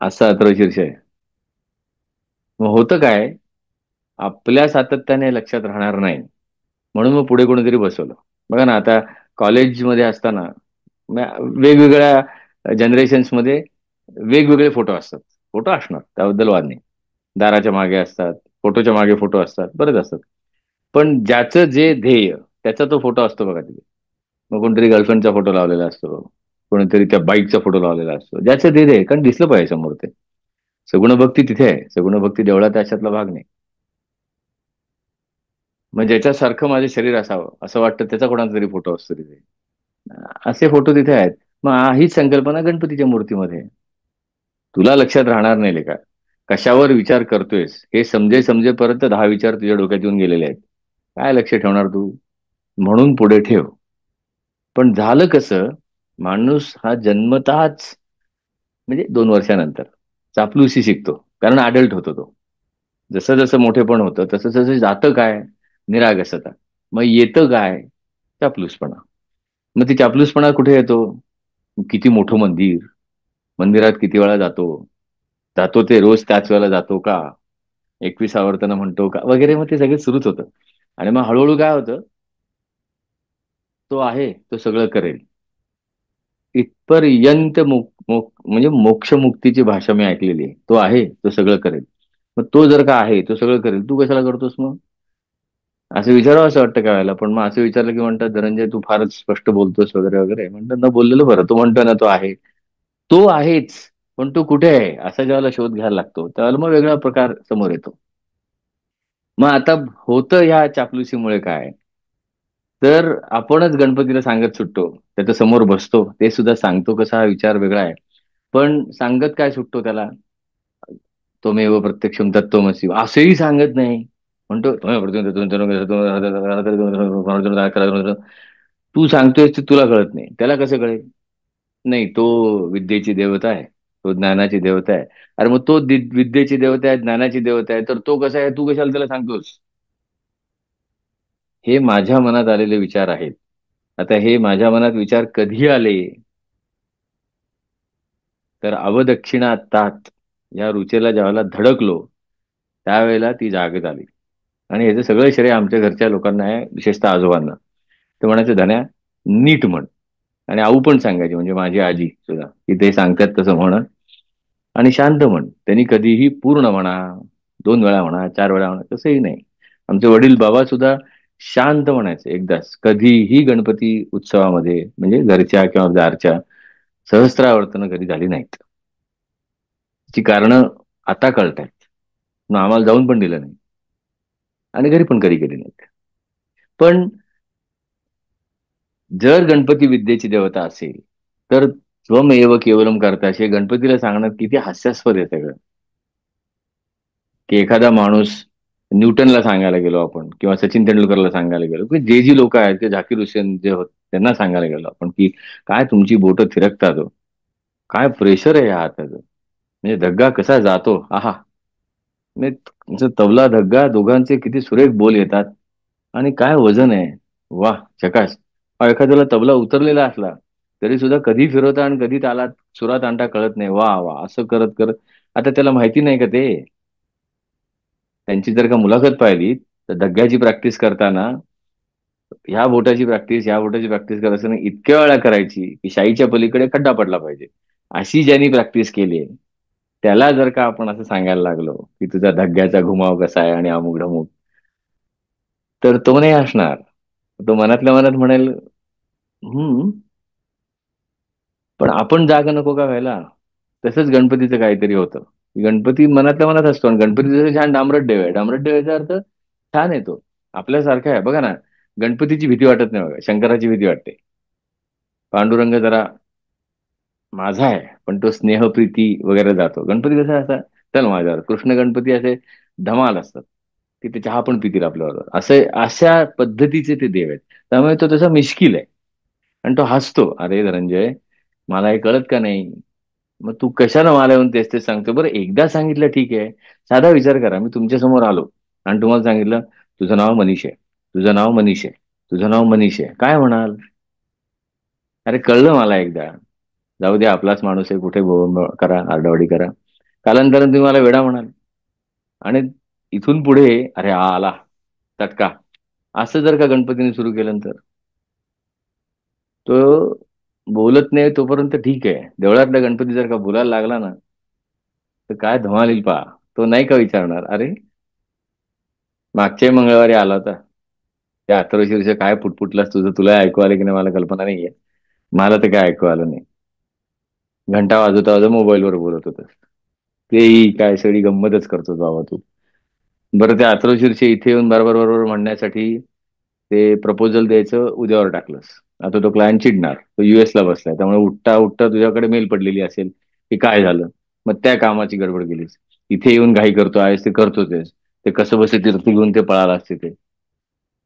असा अथर्वशीर्ष आहे. मग होतं काय? आपल्या सातत्याने लक्षात राहणार नाही, म्हणून मग पुढे कोणीतरी बसवलं. बघा ना, आता कॉलेजमध्ये असताना वेगवेगळ्या जनरेशन्समध्ये वेगवेगळे फोटो असतात. फोटो असणार, त्याबद्दल वाद नाही. दाराच्या मागे असतात, फोटोच्या मागे फोटो असतात, बरेच असतात. पण ज्याचं जे ध्येय, त्याचा तो फोटो असतो बघा तिथे. मग कोणतरी गर्लफ्रेंडचा फोटो लावलेला असतो, कोणीतरी त्या बाईकचा फोटो लावलेला असतो, ज्याचं ध्येय आहे, कारण दिसलं पाहिजे समोर ते. सगुण भक्ती तिथे आहे, सगुण भक्ती देवळात, त्याच्यातला भाग नाही. मग ज्याच्यासारखं माझे शरीर असावं असं वाटतं, त्याचा कोणाचा तरी फोटो असतो तिथे. असे फोटो तिथे आहेत. मग हीच संकल्पना गणपतीच्या मूर्तीमध्ये आहे. तुला लक्षात राहणार नाही का, कशावर विचार करतोयस हे समजेपर्यंत 10 विचार तुझ्या डोक्यात येऊन गेलेले आहेत. काय लक्ष ठेवणार तू? म्हणून पुढे ठेव. पण झालं कसं, माणूस हा जन्मताच, म्हणजे 2 वर्षानंतर चापलुसी शिकतो, कारण अडल्ट होतो तो. जसं जसं मोठेपण होतं तसं तसं जातं काय? निरागसता. मग येतं काय? चापलूसपणा. मग ती चापलूसपणा कुठे येतो? किती मोठं मंदिर, मंदिरात किती वेळा जातो, जातो ते रोज त्याच वेळेला जातो का, 21 आवर्तन म्हणतो का, वगैरे. मग ते सगळे सुरूच होतं. आणि मग हळूहळू काय होतं, तो आहे तो सगळं करेल, इथपर्यंत म्हणजे मोक्ष मुक्तीची भाषा मी ऐकलेली आहे. तो आहे तो सगळं करेल. मग तो जर का आहे तो सगळं करेल, तू कशाला करतोस मग? असं विचारावं असं वाटतं काय वेळेला. पण मग असं विचारलं की म्हणतात, धनंजय तू फारच स्पष्ट बोलतोस वगैरे वगैरे. म्हणतात न बोललेलं बरं. तो म्हणतो ना तो आहे, तो आहेच, पण तो कुठे आहे असा ज्यावेळेला शोध घ्यायला लागतो, त्यावेळेला मग वेगळा प्रकार समोर येतो. मग आता होतं ह्या चापलुसीमुळे काय, तर आपणच गणपतीला सांगत सुटतो, त्याच्या समोर बसतो, ते सुद्धा सांगतो कसा, हा विचार वेगळा आहे. पण सांगत काय सुटतो त्याला, त्वमेव प्रत्यक्षम तत्त्वमसि असंही सांगत नाही. म्हणतो तू सांगतोयस ते तुला कळत नाही, त्याला कसं कळेल? नाही, तो विद्येची देवता आहे, तो ज्ञानाची देवता आहे. अरे मग तो विद्येची देवता आहे, ज्ञानाची देवता आहे, तर तो कसा आहे, तू कशाला त्याला सांगतोस? हे माझ्या मनात आलेले विचार आहेत. आता हे माझ्या मनात विचार कधी आले, तर अवदक्षिणा तात या रुचेला ज्यावेळेला धडकलो, त्यावेळेला ती जागत आली. आणि याचं सगळं श्रेय आमच्या घरच्या लोकांना आहे, विशेषतः आजोबांना. ते म्हणायचं, धन्या नीट म्हण. आणि आऊ पण सांगायची, म्हणजे माझी आजी सुद्धा, की ते सांगतात तसं म्हण. आणि शांत म्हण. त्यांनी कधीही पूर्ण म्हणा, 2 वेळा म्हणा, 4 वेळा म्हणा, तसंही नाही. आमचे वडील बाबा सुद्धा शांत म्हणायचे एकदाच. कधीही गणपती उत्सवामध्ये, म्हणजे घरच्या किंवा दारच्या सहस्त्रावर्तन कधी झाली नाहीत. ची कारणं आता कळतायत. मग आम्हाला जाऊन पण दिलं नाही, आणि घरी पण कधी केली नाहीत. पण जर गणपती विद्येची देवता असेल, तर त्वमेव केवलम करताशी हे गणपतीला सांगण्यात किती हास्यास्पद आहे सगळं. की एखादा माणूस, न्यूटनला सांगायला गेलो आपण, किंवा सचिन तेंडुलकरला सांगायला गेलो, की जे जी लोक आहेत, ते झाकीर हुसेन जे होते, त्यांना सांगायला गेलो आपण, की काय तुमची बोटं थिरकतात हो. काय प्रेशर आहे या हाताचं. म्हणजे धग्गा कसा जातो, आहा. म्हणजे तुमचं तबला धग्गा दोघांचे किती सुरेख बोल येतात. आणि काय वजन आहे. वा, झकास. एखाद्याला तबला उतरलेला असला तरी सुद्धा कधी फिरवता आणि कधी तालात सुरात आणता कळत नाही. वा वा, असं करत करत. आता त्याला माहिती नाही का ते, त्यांची जर का मुलाखत पाहिली, तर धग्ग्याची प्रॅक्टिस करताना ह्या बोटाची प्रॅक्टिस करत असताना इतक्या वेळा करायची की शाईच्या पलीकडे खड्डा पडला पाहिजे. अशी ज्यांनी प्रॅक्टिस केली आहे, त्याला जर का आपण असं सांगायला लागलो की तुझा धग्ग्याचा घुमाव कसा आहे आणि अमुक ढमुक, तर तो नाही असणार. तो मनातल्या मनात म्हणेल, हम्म. पण आपण जागा नको का व्हायला? तसंच गणपतीचं काहीतरी होतं. गणपती मनातल्या मनात असतो, आणि गणपती जसं छान डांबरट देव आहे. डांबरट देव याचा अर्थ छान येतो, आपल्यासारखा आहे. बघा ना, गणपतीची भीती वाटत नाही बघा, शंकराची भीती वाटते. पांडुरंग जरा माझा आहे, पण तो स्नेहप्रीती वगैरे जातो. गणपती कसा असा, चल माझ्यावर. कृष्ण गणपती असे धमाल असतात, की ते चहा पण पितील आपल्याबरोबर, असे अशा पद्धतीचे ते देव आहेत. त्यामुळे तो तसा मिश्किल आहे. आणि तो हसतो, अरे धनंजय, मला हे कळत का नाही? मग तू कशाला मला येऊन तेच तेच सांगतो? बरं, एकदा सांगितलं ठीक आहे. साधा विचार करा, मी तुमच्या समोर आलो आणि तुम्हाला सांगितलं, तुझं नाव मनीष आहे, तुझं नाव मनीष आहे, तुझं नाव मनीष आहे, काय म्हणाल? अरे कळलं मला एकदा, जाऊ दे, आपलाच माणूस आहे, कुठे बोंब करा, आरडाओरडी करा. कालांतराने तुम्ही मला वेडा म्हणाल. आणि इथून पुढे, अरे हा आला तटका, असं जर का गणपतीने सुरू केलं, तर तो बोलत नाही तोपर्यंत ठीक आहे. देवळातला गणपती जर का बोलायला लागला ना, तर काय धमाल येईल पहा. तो नाही का विचारणार, अरे मागच्याही मंगळवारी आला होता, त्या अथर्वशीर्ष काय पुटपुटलास तुझं, तुला ऐकू आलं की नाही मला कल्पना नाहीये. मला तर काय ऐकू आलं नाही. घंटा वाजवता वाजवता मोबाईलवर बोलत होतं. तेही काय सगळी गंमतच करतो बाबा तू. बरं, त्या अथर्वशीर्ष इथे येऊन बरोबर बरोबर म्हणण्यासाठी ते प्रपोजल द्यायचं उद्यावर टाकलंस. आता तो क्लायंट चिडणार, तो US ला बसलाय, त्यामुळे उठता उठता तुझ्याकडे मेल पडलेली असेल की काय झालं. मग त्या कामाची गडबड केलीस. इथे येऊन घाई करतो आहेस, ते करतो तेच. ते कसं बसे तीर्थ घेऊन ते पळाला असते ते.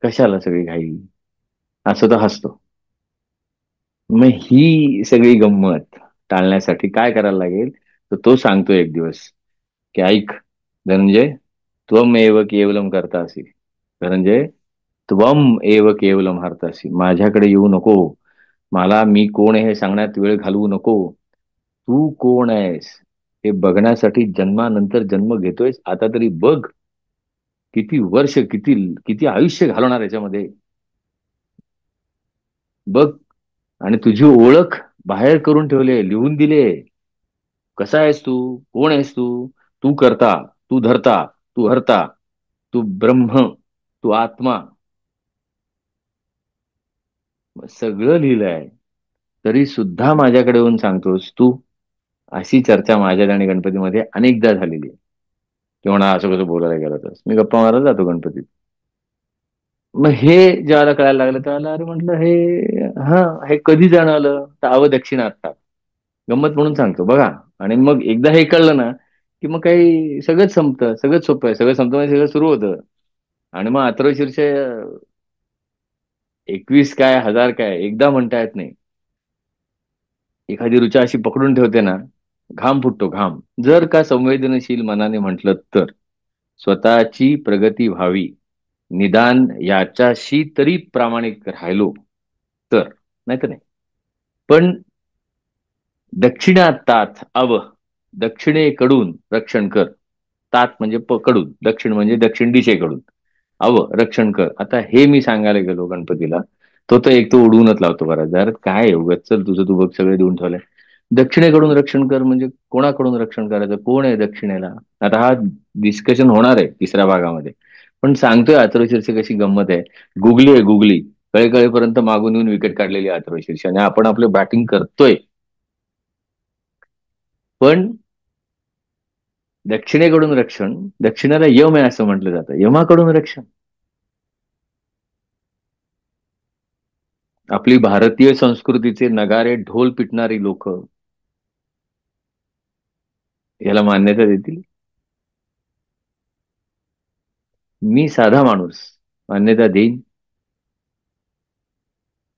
कशाला सगळी घाई? असं तो हसतो. मग ही सगळी गंमत टाळण्यासाठी काय करायला लागेल, तर तो सांगतो एक दिवस, की ऐक धनंजय, त्वमेव केवलम करतासी. धनंजय, त्वम एव केवलम हरतासी. माझ्याकडे येऊ नको. मला मी कोण आहे हे सांगण्यात वेळ घालवू नको. तू कोण आहेस हे बघण्यासाठी जन्मानंतर जन्म घेतोयस, आता तरी बघ. किती वर्ष, किती किती आयुष्य घालवणार याच्यामध्ये, बघ. आणि तुझी ओळख बाहेर करून ठेवले, लिहून दिले. कसा आहेस तू, कोण आहेस तू, तू करता, तू धरता, तू हरता, तू ब्रह्म, तू आत्मा, सगळं लिहिलंय. तरी सुद्धा माझ्याकडे येऊन सांगतोस तू. अशी चर्चा माझ्या आणि गणपतीमध्ये अनेकदा झालेली आहे. की म्हणा असं कसं बोलायला गेलं, तर मी गप्पा मारायला जातो गणपतीत. मग हे ज्याला कळायला लागलं, त्याला अरे म्हटलं, हे हा हे कधी जाणवलं, तर अवदक्षिणा असतात. गंमत म्हणून सांगतो बघा. आणि मग एकदा हे कळलं ना, की मग काही सगळंच संपतं, सगळंच सोपं आहे. सगळं संपतं म्हणजे सगळं सुरू होतं. आणि मग अथर्वशीर्ष 21 काय, 1000 काय, एकदा म्हणता येत नाही. एखादी ऋचा अशी पकडून ठेवते ना, घाम फुटतो घाम. जर का संवेदनशील मनाने म्हटलं तर स्वतःची प्रगती व्हावी, निदान याच्याशी तरी प्रामाणिक राहिलो तर, नाही तर नाही. पण दक्षिणातात अव, दक्षिणेकडून रक्षण कर. तात म्हणजे पकडून, दक्षिण म्हणजे दक्षिण दिशेकडून, अव रक्षण कर. आता हे मी सांगायला गेलो गणपतीला, तो तर एक तो उडवूनच लावतो बराच. जर काय उगाच, चल तुझं तू बघ, सगळे देऊन ठेवलंय. दक्षिणेकडून रक्षण कर म्हणजे कोणाकडून रक्षण करायचं, कोण आहे दक्षिणेला? आता हा डिस्कशन होणार आहे तिसऱ्या भागामध्ये. पण सांगतोय अथर्व शीर्षे कशी गंमत आहे. गुगली आहे गुगली. कळेपर्यंत मागून येऊन विकेट काढलेली आहे अथर्व शीर्षे, आणि आपण आपलं बॅटिंग करतोय. पण दक्षिणेकडून रक्षण, दक्षिणेला यम आहे असं म्हटलं जातं, यमाकडून रक्षण. आपली भारतीय संस्कृतीचे नगारे ढोल पिटणारी लोक याला मान्यता देतील? मी साधा माणूस मान्यता देईन?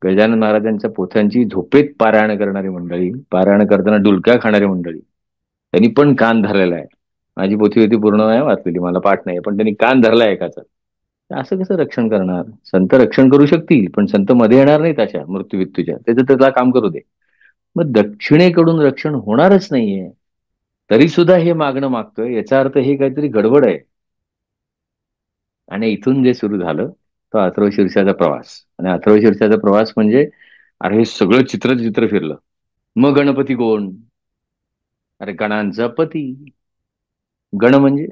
गजानन महाराजांच्या पोथ्यांची झोपेत पारायण करणारी मंडळी, पारायण करताना डुलक्या खाणारी मंडळी, त्यांनी पण कान धरलेला आहे. माझी पोथी होती पूर्ण नाही वाचलेली, मला पाठ नाही, पण त्यांनी कान धरलाय एकाचा. असं कसं रक्षण करणार? संत रक्षण करू शकतील, पण संत मध्ये येणार नाहीत अशा मृत्यूवित्तूच्या. त्याचं त्याला काम करू दे. मग दक्षिणेकडून रक्षण होणारच नाहीये, तरी सुद्धा हे मागणं मागतोय, याचा अर्थ हे काहीतरी गडबड आहे. आणि इथून जे सुरू झालं तो अथर्व शीर्षाचा प्रवास. आणि अथर्व शीर्षाचा प्रवास म्हणजे, अरे हे सगळं चित्र चित्र फिरलं. मग गणपती कोण? अरे गणांचा पती. गण म्हणजे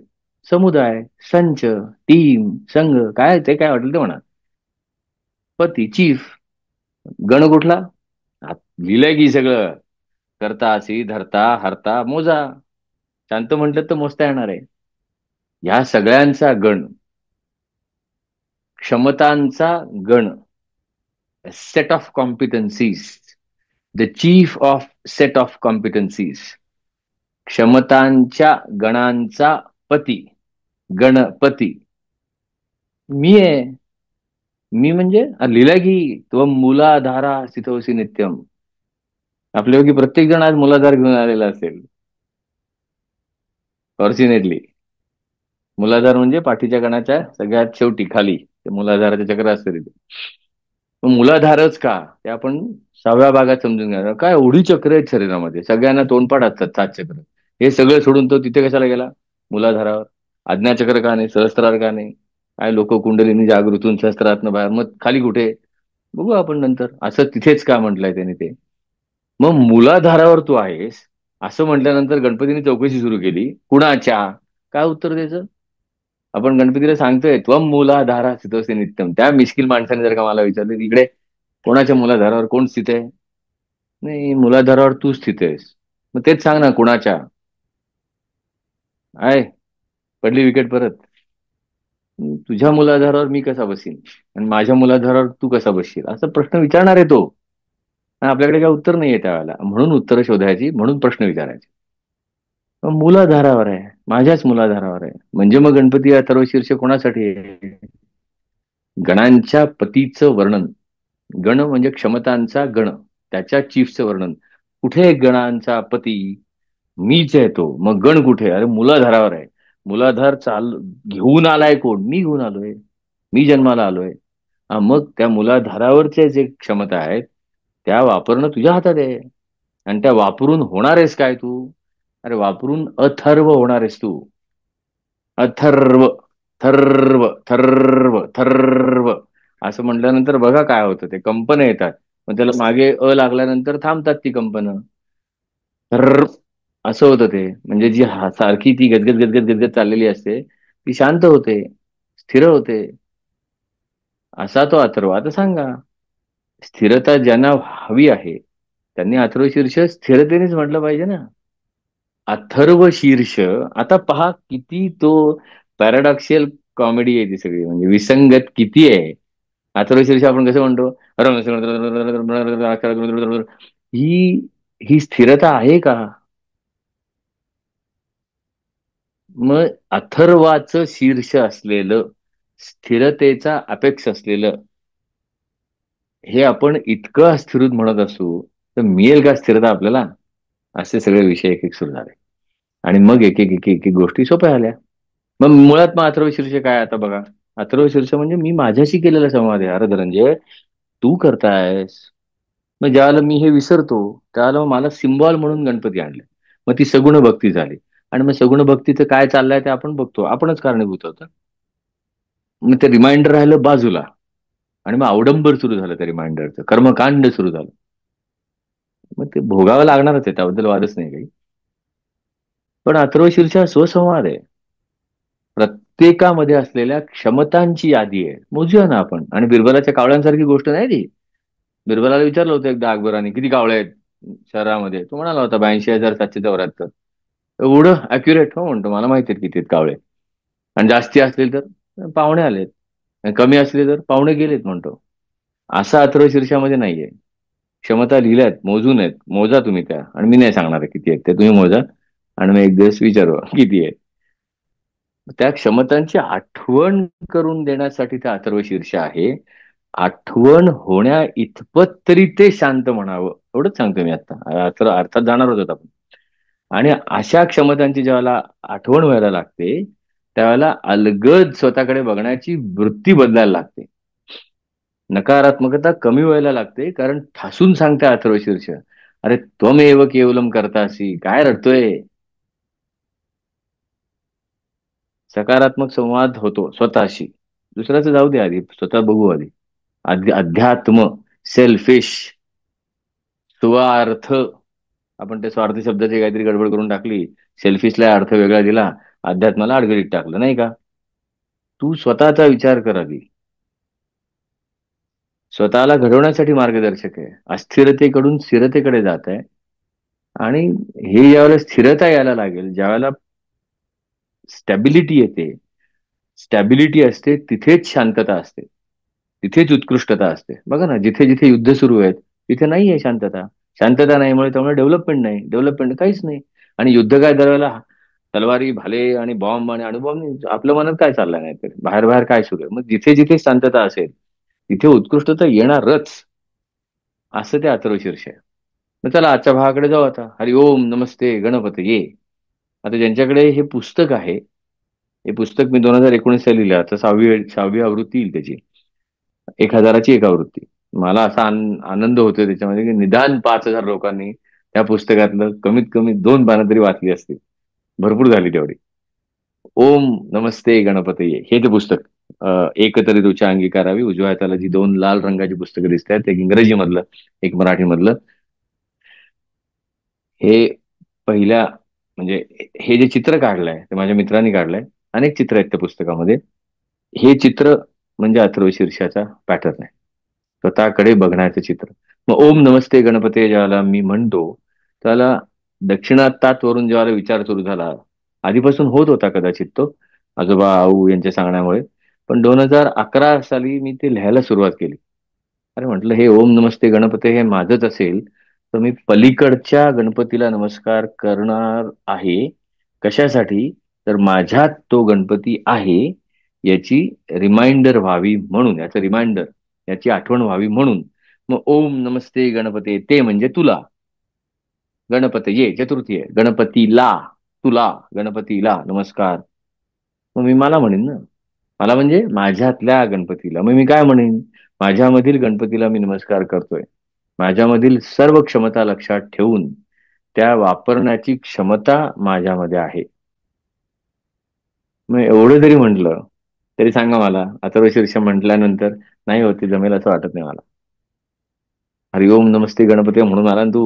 समुदाय, संच, टीम, संघ, काय ते काय वाटेल ते म्हणा. पती चीफ. गण कुठला? लिहिलंय की सगळं. करता असी धरता हरता मोजा. शांत म्हटलं तर मोजता येणार आहे. ह्या सगळ्यांचा गण, क्षमतांचा गण, set of competencies, the chief of set of competencies. क्षमतांच्या गणांचा पती, गणपती. मी आहे. मी म्हणजे लिहिलंय की तो मुलाधारा सितोसी नित्यम. आपल्यापैकी प्रत्येक जण आज मुलाधार घेऊन आलेला असेल, फॉर्च्युनेटली. मुलाधार म्हणजे पाठीच्या गणाच्या सगळ्यात शेवटी खाली ते मुलाधाराचे चक्र असते तिथे. मग मुलाधारच का, ते आपण 6व्या भागात समजून घ्या. काय एवढी चक्र आहेत शरीरामध्ये, सगळ्यांना तोंडपाठ असतात 7 चक्र. हे सगळं सोडून तो तिथे कशाला गेला? मुलाधारावर. आज्ञाचक्र का नाही, सहस्त्रार का नाही? काय लोक कुंडलीनी जागृतून सहस्त्रातनं बाहेर, मग खाली कुठे? बघू आपण नंतर. असं तिथेच का म्हटलंय त्याने ते? मग मुलाधारावर तू आहेस असं म्हटल्यानंतर गणपतीने चौकशी सुरू केली. कुणाच्या? काय उत्तर द्यायचं? आपण गणपतीला सांगतोय त्वम मूलाधारा स्थितोसी नित्यम. त्या मिश्किल माणसाने जर का मला विचारलं, इकडे कोणाच्या मूलाधारावर कोण स्थित आहे? नाही, मूलाधारावर तू स्थित आहेस. मग तेच सांग ना, कुणाच्या आहे? पडली विकेट परत. तुझ्या मूलाधारावर मी कसा बसीन, आणि माझ्या मूलाधारावर तू कसा बसशील, असा प्रश्न विचारणार आहे तो. आणि आपल्याकडे काय उत्तर नाहीये त्यावेळेला, म्हणून उत्तरं शोधायची, म्हणून प्रश्न विचारायचे. मग मूलाधारावर आहे, माझ्याच मूलाधारावर आहे. म्हणजे मग गणपती अथर्व शीर्ष कोणासाठी आहे? गणांच्या पतीचं वर्णन. गण म्हणजे क्षमतांचा गण, त्याच्या चीफचं वर्णन. कुठे आहे गणांचा पती? मीच आहे तो. मग गण कुठे? अरे मूलाधारावर आहे. मूलाधार घेऊन आलाय कोण? मी घेऊन आलोय, मी जन्माला आलोय. हा, मग त्या मूलाधारावरच्या जे क्षमता आहेत त्या वापरणं तुझ्या हातात आहे. आणि त्या वापरून होणार आहेस काय तू? अरे वापरून अथर्व होणार आहेस तू. अथर्व, थर्व, थर्व, थर्व असं म्हटल्यानंतर बघा काय होतं, ते कंपन येतात. मग त्याला मागे लागल्यानंतर थांबतात ती कंपनं. थर्र असं होतं ते. म्हणजे जी सारखी ती गदगद गदगद गदगद चाललेली असते, ती शांत होते, स्थिर होते. असा तो अथर्व. आता सांगा, स्थिरता ज्यांना हवी आहे त्यांनी अथर्व शीर्ष स्थिरतेनेच म्हटलं पाहिजे ना. अथर्व शीर्ष. आता पहा किती तो पॅराडॉक्शियल कॉमेडी आहे ती सगळी, म्हणजे विसंगत किती आहे. अथर्व शीर्ष आपण कसं म्हणतो, ही ही स्थिरता आहे का? मग अथर्वाचं शीर्ष असलेलं, स्थिरतेचा अपेक्ष असलेलं, हे आपण इतकं अस्थिरत म्हणत असू तर मिळेल का स्थिरता आपल्याला? असे सगळे विषय एक एक सुरू झाले. आणि मग एक एक गोष्टी सोप्या झाल्या. मग मुळात मग अथर्वशीर्ष काय आता बघा. अथर्वशीर्ष म्हणजे मी माझ्याशी केलेला संवाद आहे. अरे धनंजय, तू करतायस. मग ज्यावेळेला मी हे विसरतो त्यावेळेला मग मला सिम्बॉल म्हणून गणपती आणले. मग ती सगुण भक्ती झाली. आणि मग सगुण भक्तीचं काय चाललंय ते आपण बघतो, आपणच कारणीभूत होतो. मग ते रिमाइंडर राहिलं बाजूला. आणि मग अवडंबर सुरू झालं त्या रिमाइंडरचं, कर्मकांड सुरू झालं. मग ते भोगावं लागणारच आहे, त्याबद्दल वादच नाही काही. पण अथर्वशीर्ष हा स्वसंवाद आहे. प्रत्येकामध्ये असलेल्या क्षमतांची यादी आहे. मोजूया ना आपण. आणि बिरबलाच्या कावळ्यांसारखी गोष्ट नाही ती. बिरबलाला विचारलं होतं एकदा अकबराने, किती कावळे आहेत शहरामध्ये? तो म्हणाला होता 82,774. एवढं अॅक्युरेट? हो म्हणतो, मला माहिती आहेत किती आहेत कावळे. आणि जास्ती असतील तर पाहुणे आलेत, आणि कमी असले तर पाहुणे गेलेत म्हणतो. असा अथर्वशीर्षामध्ये नाहीये. क्षमता लिहिल्यात, मोजून आहेत, मोजा तुम्ही त्या. आणि मी नाही सांगणार आहे किती आहेत ते, तुम्ही मोजा. आणि मग एक दिवस विचारू किती आहे. त्या क्षमतांची आठवण करून देण्यासाठी त्या अथर्वशीर्ष आहे. आठवण होण्या इतपत तरी ते शांत म्हणावं, एवढंच सांगतो मी आता. अर्थात जाणार होतो आपण. आणि अशा क्षमतांची ज्यावेळेला आठवण व्हायला लागते, त्यावेळेला अलगद स्वतःकडे बघण्याची वृत्ती बदलायला लागते. नकारात्मकता कमी व्हायला लागते, कारण ठासून सांगते अथर्वशीर्ष, अरे त्वमेव केवलम करतासी, काय रडतोय. सकारात्मक संवाद होतो स्वतःशी. दुसऱ्याचं जाऊ दे, आधी स्वतः बघू. आधी आधी अध्यात्म, सेल्फिश, स्वार्थ. आपण त्या स्वार्थ शब्दाची काहीतरी गडबड करून टाकली. सेल्फिशला अर्थ वेगळा दिला, अध्यात्माला अडगडीत टाकलं, नाही का? तू स्वतःचा विचार कर आधी. स्वतःला घडवण्यासाठी मार्गदर्शक आहे. अस्थिरतेकडून स्थिरतेकडे जात आहे. आणि हे ज्यावेळेला स्थिरता यायला लागेल, ज्यावेळेला स्टॅबिलिटी येते, स्टॅबिलिटी असते तिथेच शांतता असते, तिथेच उत्कृष्टता असते. बघा ना, जिथे जिथे युद्ध सुरू आहेत तिथे नाही आहे शांतता. शांतता नाहीमुळे त्यामुळे डेव्हलपमेंट नाही, डेव्हलपमेंट काहीच नाही. आणि युद्ध काय दरवेळेला तलवारी भाले आणि बॉम्ब आणि अणुबॉम्ब नाही. आपल्या मनात काय चाललंय, नाही तर बाहेर बाहेर काय सुरू आहे. मग जिथे जिथे शांतता असेल तिथे उत्कृष्टता येणारच. असं ते अथर्वशीर्ष आहे. मग चला आजच्या भागाकडे जाऊ आता. हरि ओम नमस्ते गणपती ये. आता ज्यांच्याकडे हे पुस्तक आहे, हे पुस्तक मी 2019 साली लिहिलं. आता सहावी सहावी आवृत्ती येईल त्याची. 1,000ची एक आवृत्ती. मला असा आनंद होतो त्याच्यामध्ये की निदान 5,000 लोकांनी त्या पुस्तकातलं कमीत कमी 2 पानं तरी वाचली असतील. भरपूर झाली तेवढी. ओम नमस्ते गणपतये हे ते पुस्तक. एक तरी तुझ्या अंगीकारावी. उजव्या हाताला जी 2 लाल रंगाची पुस्तकं दिसत आहेत, एक इंग्रजी मधलं, एक मराठी मधलं. हे पहिल्या म्हणजे हे जे चित्र काढलंय ते माझ्या मित्रांनी काढलंय. अनेक चित्र आहेत त्या पुस्तकामध्ये. हे चित्र म्हणजे अथर्वशीर्षाचा पॅटर्न आहे, स्वतःकडे बघण्याचं चित्र. मग ओम नमस्ते गणपती ज्याला मी म्हणतो, त्याला दक्षिणातात वरून ज्याला विचार सुरू झाला, आधीपासून होत होता कदाचित तो, आजोबा आऊ यांच्या सांगण्यामुळे. पण 2011 साली मी ते लिहायला सुरुवात केली. अरे म्हटलं, हे ओम नमस्ते गणपती हे माझंच असेल तर मी पलीकडच्या गणपतीला नमस्कार करणार आहे. कशासाठी? तर माझ्यात तो गणपती आहे याची रिमाइंडर व्हावी म्हणून, याचं रिमाइंडर, याची आठवण व्हावी म्हणून. मग ओम नमस्ते गणपती ते म्हणजे तुला. गणपती ये चतुर्थी आहे. गणपतीला, तुला, गणपतीला नमस्कार. मग मी मला म्हणेन ना, मला म्हणजे माझ्यातल्या गणपतीला. मग मी काय म्हणेन? माझ्यामधील गणपतीला मी नमस्कार करतोय. माझ्यामधील सर्व क्षमता लक्षात ठेवून त्या वापरण्याची क्षमता माझ्यामध्ये आहे. मग एवढं जरी म्हटलं तरी सांगा मला, अथर्वशीर्ष म्हटल्यानंतर नाही होती जमेल असं वाटत नाही मला. हरिओम नमस्ते गणपती म्हणून आला ना तू,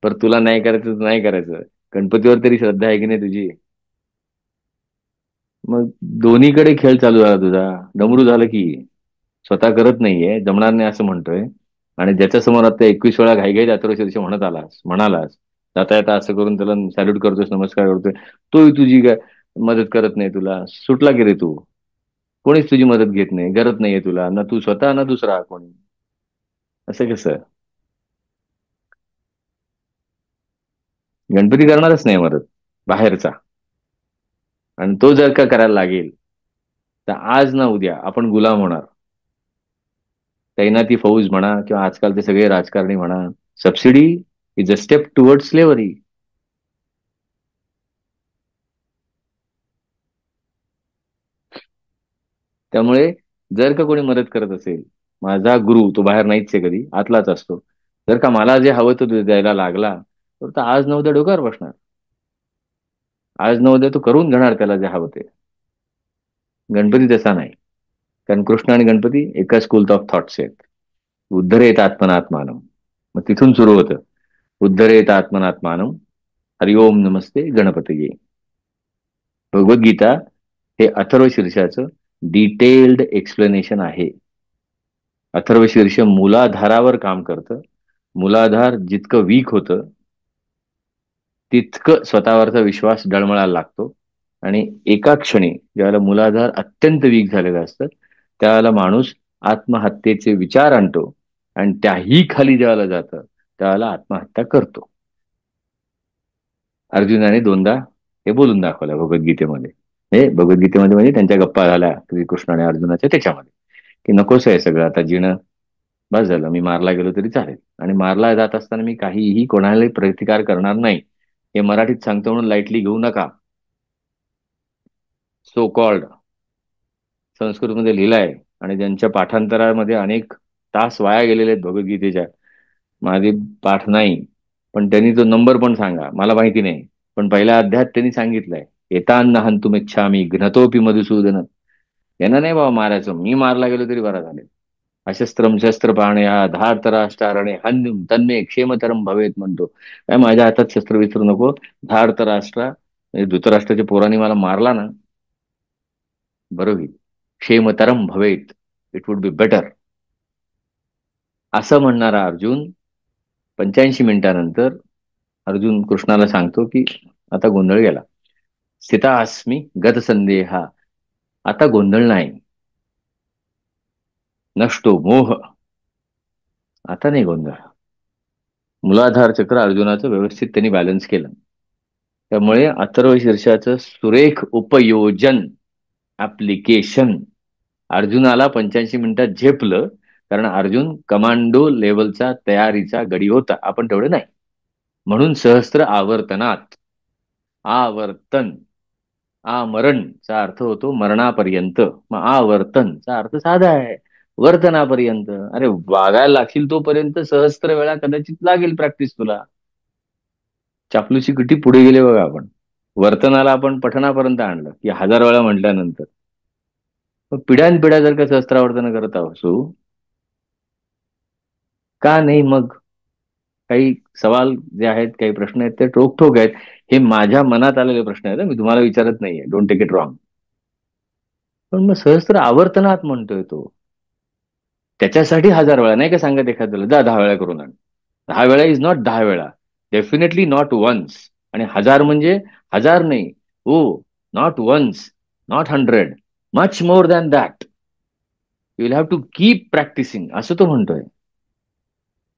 पर तुला नाही करायचं तर नाही करायचं. गणपतीवर तरी श्रद्धा आहे की नाही तुझी? मग दोन्हीकडे खेळ चालू झाला तुझा. डमरू झालं की स्वतः करत नाहीये, जमणार नाही असं म्हणतोय. आणि ज्याच्या समोर आता 21 वेळा घाईघाईत अथर्वशीर्ष म्हणालास, जाता येता असं करून त्याला सॅल्यूट करतोस, नमस्कार करतोय, तोही तुझी काय मदत करत नाही. तुला सुटला की रे तू. कोणीच तुझी मदत घेत नाही, गरज नाहीये तुला, ना तू स्वतः ना दुसरा कोणी. असं कसं? गणपती करणारच नाही मदत, बाहेरचा. आणि तो जर का करायला लागेल तर आज ना उद्या आपण गुलाम होणार. तैनाती फौज म्हणा किंवा आजकालचे सगळे राजकारणी म्हणा, subsidy is a step toward slavery. त्यामुळे जर का कोणी मदत करत असेल, माझा गुरु तो बाहेर नाहीच आहे, कधी आतलाच असतो. जर का मला जे हवं ते द्यायला लागला, तर तो आज न उद्या डोक्यावर बसणार. आज न उद्या तो करून घेणार त्याला जे हवं ते. गणपती तसा नाही. कारण कृष्ण आणि गणपती एका स्कूल ऑफ थॉट्स आहेत. उद्धरेत आत्मनात्मानम. मग तिथून सुरू होतं. उद्धरेत आत्मनात्मानम. हरिओम नमस्ते गणपतीये. भगवद्गीता हे अथर्व शीर्षाचं डिटेल्ड एक्सप्लेनेशन आहे. अथर्व शीर्ष मूलाधारावर काम करतं. मूलाधार जितकं वीक होतं, तितकं स्वतःवरचा विश्वास डळमळायला लागतो. आणि एका क्षणी ज्यावेळेला मूलाधार अत्यंत वीक झालेला असतं, त्यावेळेला माणूस आत्महत्येचे विचार आणतो. आणि त्याही खाली ज्यावेळेला जातं, त्यावेळेला आत्महत्या करतो. अर्जुनाने दोनदा हे बोलून दाखवलं भगवद्गीतेमध्ये. हे भगवद्गीतेमध्ये म्हणजे त्यांच्या गप्पा झाल्या श्रीकृष्ण आणि अर्जुनाच्या त्याच्यामध्ये, की नकोस आहे सगळं आता जिणं. बस झालं, मी मारला गेलो तरी चालेल. आणि मारला जात असताना मी काहीही कोणालाही प्रतिकार करणार नाही. हे मराठीत सांगतो म्हणून लाईटली घेऊ नका. सो कॉल्ड संस्कृतमध्ये लिहिलाय आणि ज्यांच्या पाठांतरामध्ये अनेक तास वाया गेलेले आहेत भगवद्गीतेच्या. माझे पाठ नाही, पण त्यांनी तो नंबर पण सांगा, मला माहिती नाही. पण पहिल्या अध्यायात त्यांनी सांगितलंय, एतान्न हंतुमिच्छामी घ्नतोपी मधुसूदन. यांना नाही बाबा मारायचं, मी मारला गेलो तरी बरा झाले. अशस्त्रम शस्त्र पाहण्या धार्तराष्ट्रारणे हन्युम तन्मे क्षेमतरम भवेत म्हणतो. काय माझ्या हातात शस्त्र विसरू नको. धार्तराष्ट्र म्हणजे धृतराष्ट्राच्या पोरांनी मला मारला ना, बरं होईल. क्षेमतरम भवेत, इट वुड बी बेटर. असं म्हणणारा अर्जुन 85 मिनिटानंतर अर्जुन कृष्णाला सांगतो की आता गोंधळ गेला. स्थिता अस्मी गत संदेहा. आता गोंधळ नाही. नष्टो मोह. आता नाही गोंधळ. मूलाधार चक्र अर्जुनाचं व्यवस्थित त्यांनी बॅलन्स केलं. त्यामुळे अथर्व शीर्षाचं सुरेख उपयोजन ऍप्लिकेशन अर्जुनाला 85 मिनिटात झेपलं. कारण अर्जुन कमांडो लेवलचा तयारीचा गडी होता, आपण तेवढे नाही. म्हणून सहस्त्र आवर्तनात. आवर्तन, आमरणचा अर्थ होतो मरणापर्यंत. मग आवर्तनचा अर्थ साधा आहे, वर्तनापर्यंत. अरे वागायला लागशील तोपर्यंत सहस्त्र वेळा कदाचित लागेल प्रॅक्टिस तुला. चापलूसी किती पुढे गेले बघा आपण. वर्तनाला आपण पठणापर्यंत आणलं की 1000 वेळा म्हटल्यानंतर. मग पिढ्यानपिढ्या जर का सहस्त्रावर्तन करत असू, का नाही मग. काही सवाल जे आहेत, काही प्रश्न आहेत ते ठोक आहेत. हे माझ्या मनात आलेले प्रश्न आहेत, मी तुम्हाला विचारत नाहीये, डोंट टेक इट रॉंग. पण मग सहस्त्र आवर्तनात म्हणतोय तो, त्याच्यासाठी 1000 वेळा नाही का सांगत एखाद्याला जा 10 वेळा करून आण. 10 वेळा इज नॉट 10 वेळा. Definitely not once. आणि 1000 म्हणजे 1000 नाही. हो, not once, not 100, much more than that. You will have to keep practicing असं तो म्हणतोय.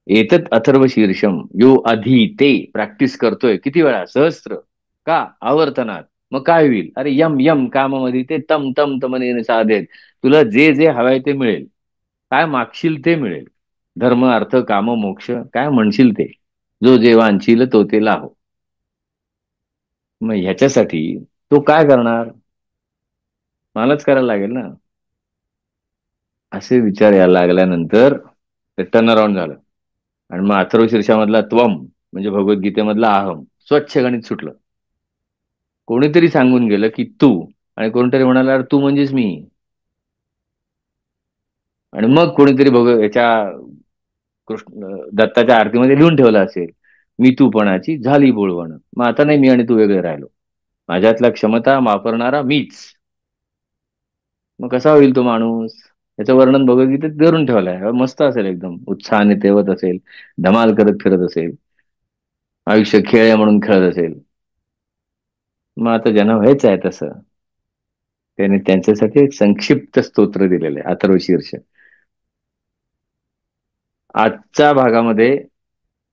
एतत अथर्व शीर्षम यो आधी ते प्रॅक्टिस करतोय किती वेळा? सहस्त्र. का? आवर्तनात. मग काय होईल? अरे यम यम कामामध्ये ते तम तम तमने साधेत. तुला जे जे हवंय ते मिळेल. काय मागशील ते मिळेल. धर्म अर्थ काम मोक्ष काय म्हणशील ते. जो जे वांछील तो ते लाहो. मग ह्याच्यासाठी तो काय करणार? मलाच करायला लागेल ना. असे विचार यायला लागल्यानंतर ते टर्न अराउंड झालं. आणि मग अथर्व शीर्षामधला त्वम म्हणजे भगवद्गीतेमधला अहम स्वच्छ गणित सुटलं. कोणीतरी सांगून गेलं की तू, आणि कोणीतरी म्हणाला "अरे तू म्हणजेच मी". आणि मग कोणीतरी याच्या कृष्ण दत्ताच्या आरतीमध्ये लिहून ठेवलं असेल, मी तूपणाची झाली बोळवण. मग आता नाही मी आणि तू वेगळे राहिलो, माझ्यातला क्षमता वापरणारा मीच. मग कसा होईल तो माणूस? याचं वर्णन भगवद्गीतेत करून ठेवलंय. मस्त असेल, एकदम उत्साहाने तेवत असेल, धमाल करत फिरत असेल, आयुष्य खेळ आहे म्हणून खेळत असेल. मग आता ज्यांना व्हायचं आहे तसं, त्याने त्यांच्यासाठी एक संक्षिप्त स्तोत्र दिलेलं आहे, अथर्व शीर्ष. आजच्या भागामध्ये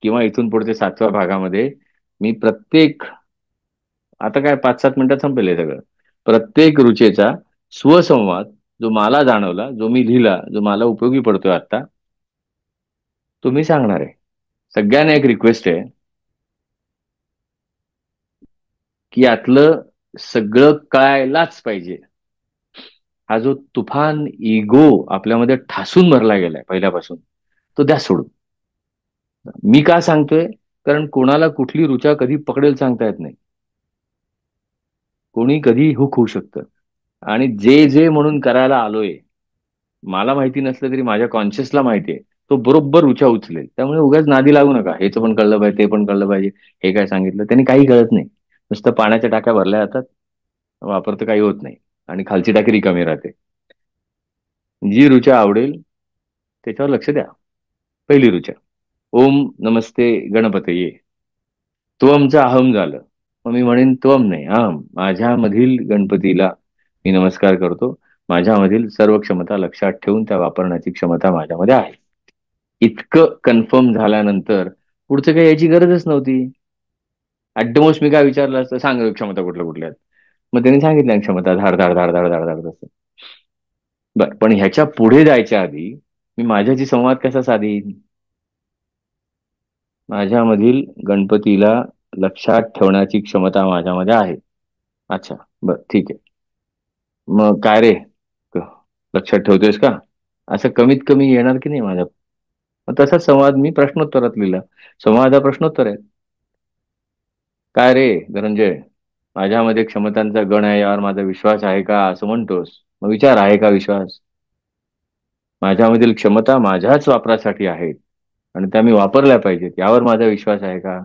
किंवा इथून पुढच्या 7व्या भागामध्ये मी प्रत्येक, आता काय 5-7 मिनिटात संपेल हे सगळं, प्रत्येक रुचेचा स्वसंवाद जो मला जाणवला, जो मी लिहिला, जो मला उपयोगी पडतोय आता, तो मी सांगणार आहे. सगळ्यांना एक रिक्वेस्ट आहे की यातलं सगळं कळायलाच पाहिजे. हा जो तुफान इगो आपल्यामध्ये ठासून भरला गेलाय पहिल्यापासून, तो द्या सोडून. मी का सांगतोय? कारण कोणाला कुठली ऋचा कधी पकडेल सांगता येत नाही. कोणी कधी हुक होऊ शकतं. आणि जे जे म्हणून करायला आलोय, मला माहिती नसलं तरी माझ्या कॉन्शियसला माहिती आहे, तो बरोबर ऋचा उचलेल. त्यामुळे उगाच नादी लागू नका. हेच पण कळलं पाहिजे, ते पण कळलं पाहिजे, हे काय सांगितलं त्यांनी काही कळत नाही. नुसतं पाण्याच्या टाक्या भरल्या जातात, वापरतं काही होत नाही, आणि खालची टाकी रिकामी राहते. जी ऋचा आवडेल त्याच्यावर लक्ष द्या. पहिली ऋचा, ओम नमस्ते गणपतये. त्वमचं अहम झालं, मग मी म्हणेन त्वम नाही, अहम. माझ्यामधील गणपतीला मी नमस्कार करतो. माझ्यामधील सर्व क्षमता लक्षात ठेवून त्या वापरण्याची क्षमता माझ्यामध्ये आहे. इतकं कन्फर्म झाल्यानंतर पुढचं काही याची गरजच नव्हती. ऍट द मोस्ट मी काय विचारलं असतं, सांग क्षमता कुठल्या कुठल्या आहेत. मग त्यांनी सांगितल्या क्षमता धाड धाड धाड धाड धाड धाड तसं. बर, पण ह्याच्या पुढे जायच्या आधी मी माझ्याशी संवाद कसा साधीन? माझ्यामधील गणपतीला लक्षात ठेवण्याची क्षमता माझ्यामध्ये आहे. अच्छा, बर, ठीक आहे. मग काय रे, क- लक्षात ठेवतोयस का? असं कमीत कमी येणार की नाही माझ्या? मग तसाच संवाद मी प्रश्नोत्तरात लिहिला. संवाद हा प्रश्नोत्तर आहे. काय रे धनंजय, माझ्यामध्ये क्षमतांचा गण आहे, यावर माझा विश्वास आहे का असं म्हणतोस? मग विचार, आहे का विश्वास? माझ्यामधील क्षमता माझ्याच वापरासाठी आहेत आणि त्या मी वापरल्या पाहिजेत, यावर माझा विश्वास आहे का?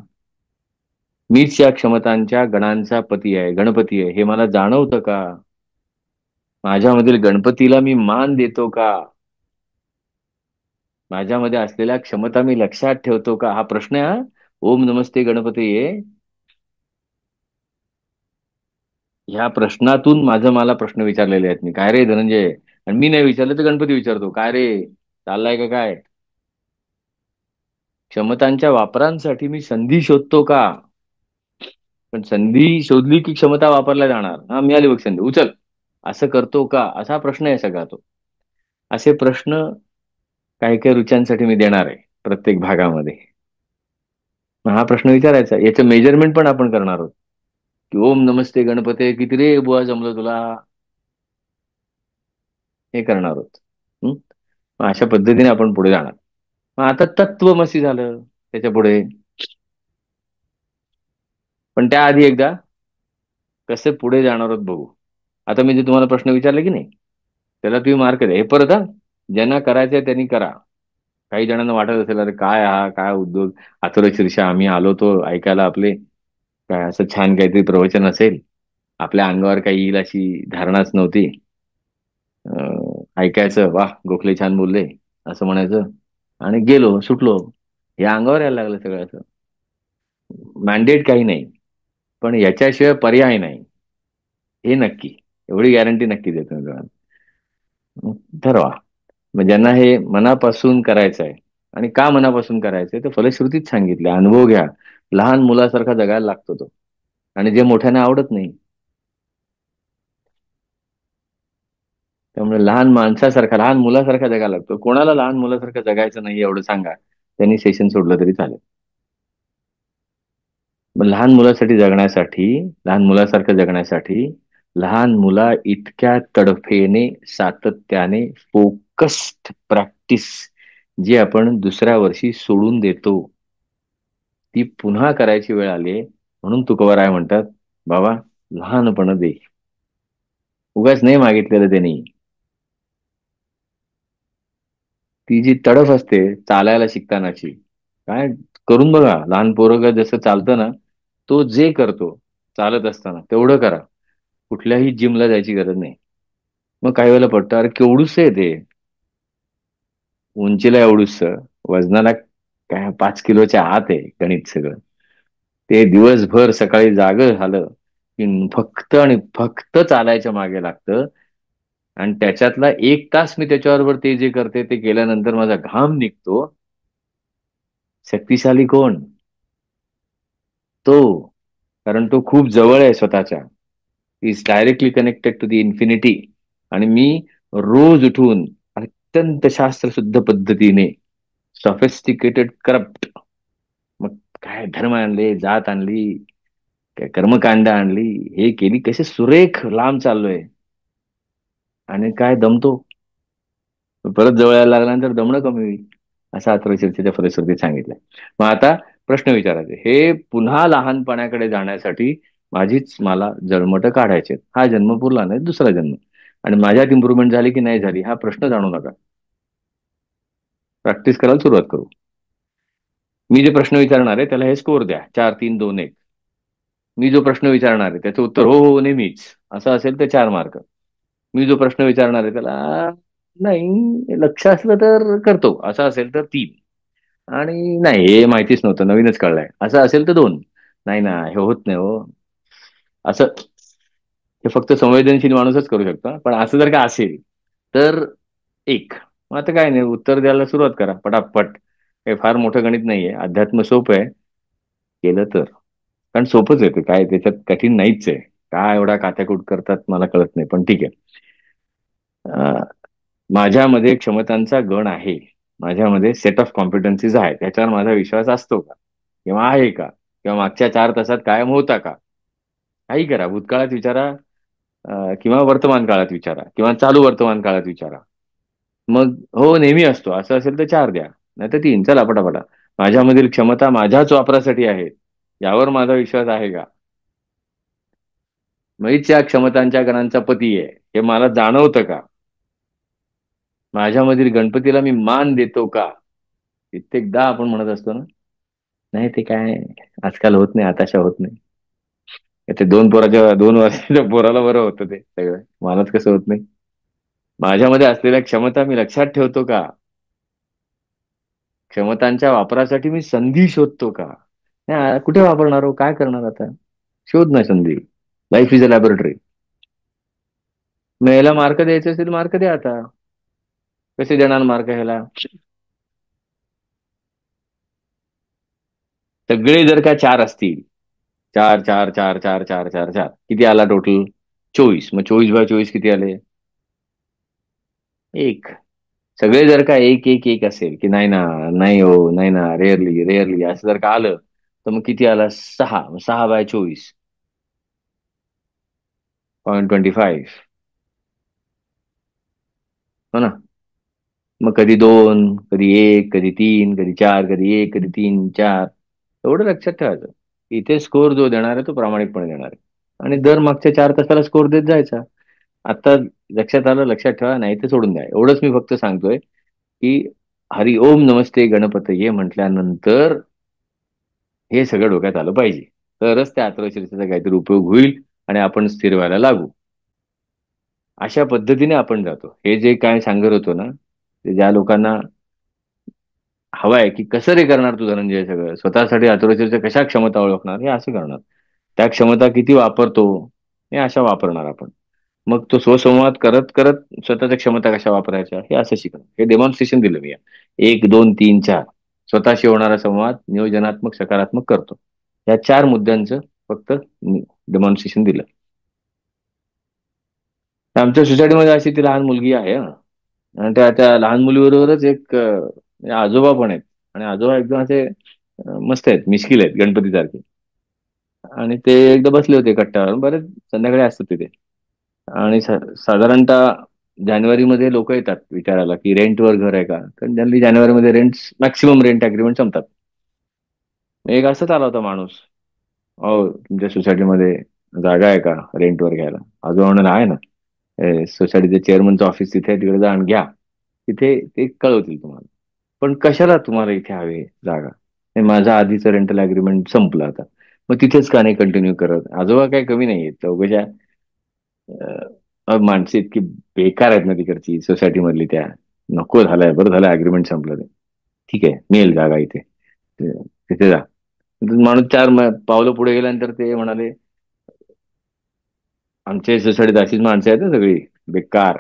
मीच या क्षमतांच्या गणांचा पती आहे, गणपती आहे, हे मला जाणवतं का? माझ्यामधील गणपतीला मी मान देतो का? माझ्यामध्ये असलेल्या क्षमता मी लक्षात ठेवतो का? हा प्रश्न आहे हा. ओम नमस्ते गणपती ये, ह्या प्रश्नातून मला प्रश्न विचारलेले आहेत. मी काय रे धनंजय, आणि मी नाही विचारलं तर गणपती विचारतो, काय रे चाललाय का काय? क्षमतांच्या वापरांसाठी मी संधी शोधतो का? पण संधी शोधली की क्षमता वापरल्या जाणार. हा, मिळाली बघ संधी, उचल. असं करतो का? असा प्रश्न आहे सगळा तो. असे प्रश्न काही काही रुचांसाठी मी देणार आहे प्रत्येक भागामध्ये. मग हा प्रश्न विचारायचा, याचं मेजरमेंट पण आपण करणार आहोत की ओम नमस्ते गणपते किती रे बुवा जमलं तुला, हे करणार आहोत. हं? मग अशा पद्धतीने आपण पुढे जाणार. मग आता तत्वमसी झालं त्याच्या पुढे. पण त्याआधी एकदा कसे पुढे जाणार आहोत बघू. आता मी जे तुम्हाला प्रश्न विचारले की नाही, त्याला तुम्ही मार्क द्या. हे परत हा, ज्यांना करायचंय त्यांनी करा. काही जणांना वाटत असेल, अरे काय हा, काय उद्योग, आतुर शीर्षा आम्ही आलो तो ऐकायला आपले, काय असं छान काहीतरी प्रवचन असेल, आपल्या अंगावर काही येईल अशी धारणाच नव्हती. ऐकायचं, वाह गोखले छान बोलले असं म्हणायचं, आणि गेलो सुटलो. हे अंगावर यायला लागलं सगळं. असं मॅन्डेट काही नाही, पण याच्याशिवाय पर्याय नाही, हे नक्की. एवढी गॅरंटी नक्की देतो मी तुम्हाला. ठरवा. मग ज्यांना हे मनापासून करायचं आहे, आणि का मनापासून करायचंय तर फलश्रुतीच सांगितले, अनुभव घ्या. लहान मुलासारखा जगायला लागतो तो, आणि जे मोठ्यांना आवडत नाही. त्यामुळे लहान माणसासारखा, लहान मुलासारखा जगायला लागतो. कोणाला लहान मुलासारखं जगायचं नाही एवढं सांगा, त्यांनी सेशन सोडलं तरी चालेल. मग लहान मुलासाठी जगण्यासाठी, लहान मुलासारखं जगण्यासाठी, लहान मुला इतक्या तडफेने, सातत्याने, फोकस्ड प्रॅक्टिस जी आपण दुसऱ्या वर्षी सोडून देतो, ती पुन्हा करायची वेळ आली. म्हणून तुकोबाराय म्हणतात, बाबा लहानपण दे. उगाच नाही मागितलेलं त्यांनी. ती जी तडफ असते चालायला शिकतानाची, काय करून बघा. लहान पोरग जसं चालतं ना, तो जे करतो चालत असताना तेवढं करा. कुठल्याही जिमला जायची गरज नाही. मग काही वेळेला पडतं, अरे केवढूस आहे ते, उंचीला एवढूस, वजनाला काय 5 किलोच्या आत आहे गणित सगळं. ते दिवसभर सकाळी जागं झालं की फक्त आणि फक्त चालायच्या मागे लागतं. आणि त्याच्यातला 1 तास मी त्याच्याबरोबर ते जे करते ते केल्यानंतर माझा घाम निघतो. शक्तिशाली कोण? तो. कारण तो खूप जवळ आहे स्वतःच्या. Is directly connected to the infinity. आणि मी रोज उठून अत्यंत शास्त्रशुद्ध पद्धतीने, सॉफिस्टिकेटेड करप्ट काय धर्म आणले, जात आणली, काय कर्मकांड आणली, हे केली, कसे सुरेख लांब चाललोय आणि काय दमतो. परत जवळ यायला लागल्यानंतर दमणं कमी होईल, असं अथर्वशीर्षेच्या फलश्रुतीत सांगितलंय. मग आता प्रश्न विचारायचे, हे पुन्हा लहानपणाकडे जाण्यासाठी माझीच मला जन्मटं काढायचे, हा जन्म पुरला नाही, दुसरा जन्म, आणि माझ्यात इम्प्रुव्हमेंट झाली की नाही झाली हा प्रश्न जाणू नका. प्रॅक्टिस करायला सुरुवात करू. मी जे प्रश्न विचारणार आहे त्याला हे स्कोर द्या, 4-3-2-1. मी जो प्रश्न विचारणार आहे त्याचं उत्तर हो हो नेहमीच असं असेल तर 4 मार्क. मी जो प्रश्न विचारणार आहे त्याला नाही लक्ष असलं तर करतो असं असेल तर 3, आणि नाही हे माहितीच नव्हतं नवीनच कळलंय असं असेल तर 2. नाही ना हे होत नाही हो असं, हे फक्त संवेदनशील माणूसच करू शकतो. पण असं जर का असेल तर 1. मग आता काय नाही, उत्तर द्यायला सुरुवात करा पटापट. हे फार मोठं गणित नाहीये, अध्यात्म सोपं आहे केलं तर. कारण सोपंच आहे ते, काय त्याच्यात कठीण नाहीच आहे. काय एवढा कात्याकूट करतात मला कळत नाही, पण ठीक आहे. अं, माझ्यामध्ये क्षमतांचा गण आहे, माझ्यामध्ये सेट ऑफ कॉम्पिटन्सीज आहे, त्याच्यावर माझा विश्वास असतो का, किंवा आहे का, किंवा मागच्या 4 तासात कायम होता का. काही करा, भूतकाळात विचारा, किंवा वर्तमान काळात विचारा, किंवा चालू वर्तमान काळात विचारा. मग हो नेहमी असतो असं असेल तर 4 द्या, नाही तर 3. चला पटापटा. माझ्यामधील क्षमता माझ्याच वापरासाठी आहे, यावर माझा विश्वास आहे का. मीच या क्षमतांच्या गणांचा पती आहे हे मला जाणवतं का. माझ्यामधील गणपतीला मी मान देतो का. कित्येकदा आपण म्हणत असतो ना, नाही ते काय आजकाल होत नाही, आताशा होत नाही. ते 2 वर्षाच्या पोराला बरं होतं ते सगळं, मलाच कसं होत नाही. माझ्यामध्ये असलेल्या क्षमता मी लक्षात ठेवतो का. क्षमतांच्या वापरासाठी मी संधी शोधतो का. नाही, कुठे वापरणार हो, काय करणार आता. शोध ना संधी. Life is a laboratory. मग याला मार्क द्यायचे असेल मार्क द्या आता. कसे देणार मार्क ह्याला. सगळे जर का 4 असतील, 4 4 4 4 4 4 4, किती आला टोटल 24. मग 24/24 किती आले 1. सगळे जर का 1 1 1 असेल की नाही ना, नाही हो नाही ना, रेअरली रेअरली असं जर का आलं तर मग किती आला 6. 6/24.25. हो ना. मग कधी 2, कधी 1, कधी 3, कधी 4, कधी 1, कधी 3 4. एवढं लक्षात ठेवायचं. इथे स्कोर जो देणार आहे तो प्रामाणिकपणे देणार आहे, आणि दर मागच्या 4 तासाला स्कोर देत जायचा. आता लक्षात आलं, लक्षात ठेवा, नाही तर सोडून द्या. एवढंच मी फक्त सांगतोय की हरी ओम नमस्ते गणपतये म्हटल्यानंतर हे सगळं डोक्यात आलं पाहिजे, तरच त्या अथर्वशीर्षेचा काहीतरी उपयोग होईल आणि आपण स्थिर व्हायला लागू. अशा पद्धतीने आपण जातो. हे जे काय सांगत होतो ना, ते ज्या लोकांना हवाय की कसं रे करणार तू धनंजय सगळं स्वतःसाठी, अथर्वशीर्ष कशा क्षमता ओळखणार, हे असं करणार. त्या क्षमता किती वापरतो हे अशा वापरणार आपण. मग तो स्वसंवाद करत करत स्वतःच्या क्षमता कशा वापरायच्या हे असं शिकणं, हे डेमॉन्स्ट्रेशन दिलं मी. 1 2 3 4 स्वतःशी होणारा संवाद नियोजनात्मक सकारात्मक करतो, या 4 मुद्द्यांचं फक्त डेमॉन्स्ट्रेशन दिलं. आमच्या सोसायटीमध्ये अशी ती लहान मुलगी आहे हं. आणि त्या त्या लहान मुलीबरोबरच एक आजोबा पण आहेत. आणि आजोबा एकदम असे मस्त आहेत, मिश्किल आहेत गणपतीसारखे. आणि ते एकदा बसले होते कट्ट्यावर, बरेच संध्याकाळी असतात तिथे. आणि साधारणतः जानेवारीमध्ये लोक येतात विचारायला की रेंटवर घर आहे का, कारण जनरली जानेवारीमध्ये रेंट, मॅक्सिमम रेंट अग्रीमेंट संपतात. एक असंच आला होता माणूस, हो तुमच्या सोसायटीमध्ये जागा आहे का रेंटवर घ्यायला. आजोबा म्हणाला आहे ना, सोसायटीचे चेअरमनचं ऑफिस तिथे आहे, तिकडे जाऊन घ्या, तिथे ते कळवतील तुम्हाला. पण कशाला तुम्हाला इथे हवे जागा. नाही, माझं आधीचं रेंटल अग्रीमेंट संपलं आता. मग तिथेच का नाही कंटिन्यू करत. आजोबा काही कमी नाहीये चौघच्या. माणसं इतकी बेकार आहेत ना तिकडची सोसायटी मधली त्या. नको झालंय, बरं झालं अग्रीमेंट संपलं ते. ठीक आहे मिळेल जागा इथे, तिथे जा. माणूस 4 पावलं पुढे गेल्यानंतर ते म्हणाले, आमच्या सोसायटीत अशीच माणसं आहेत ना सगळी बेकार.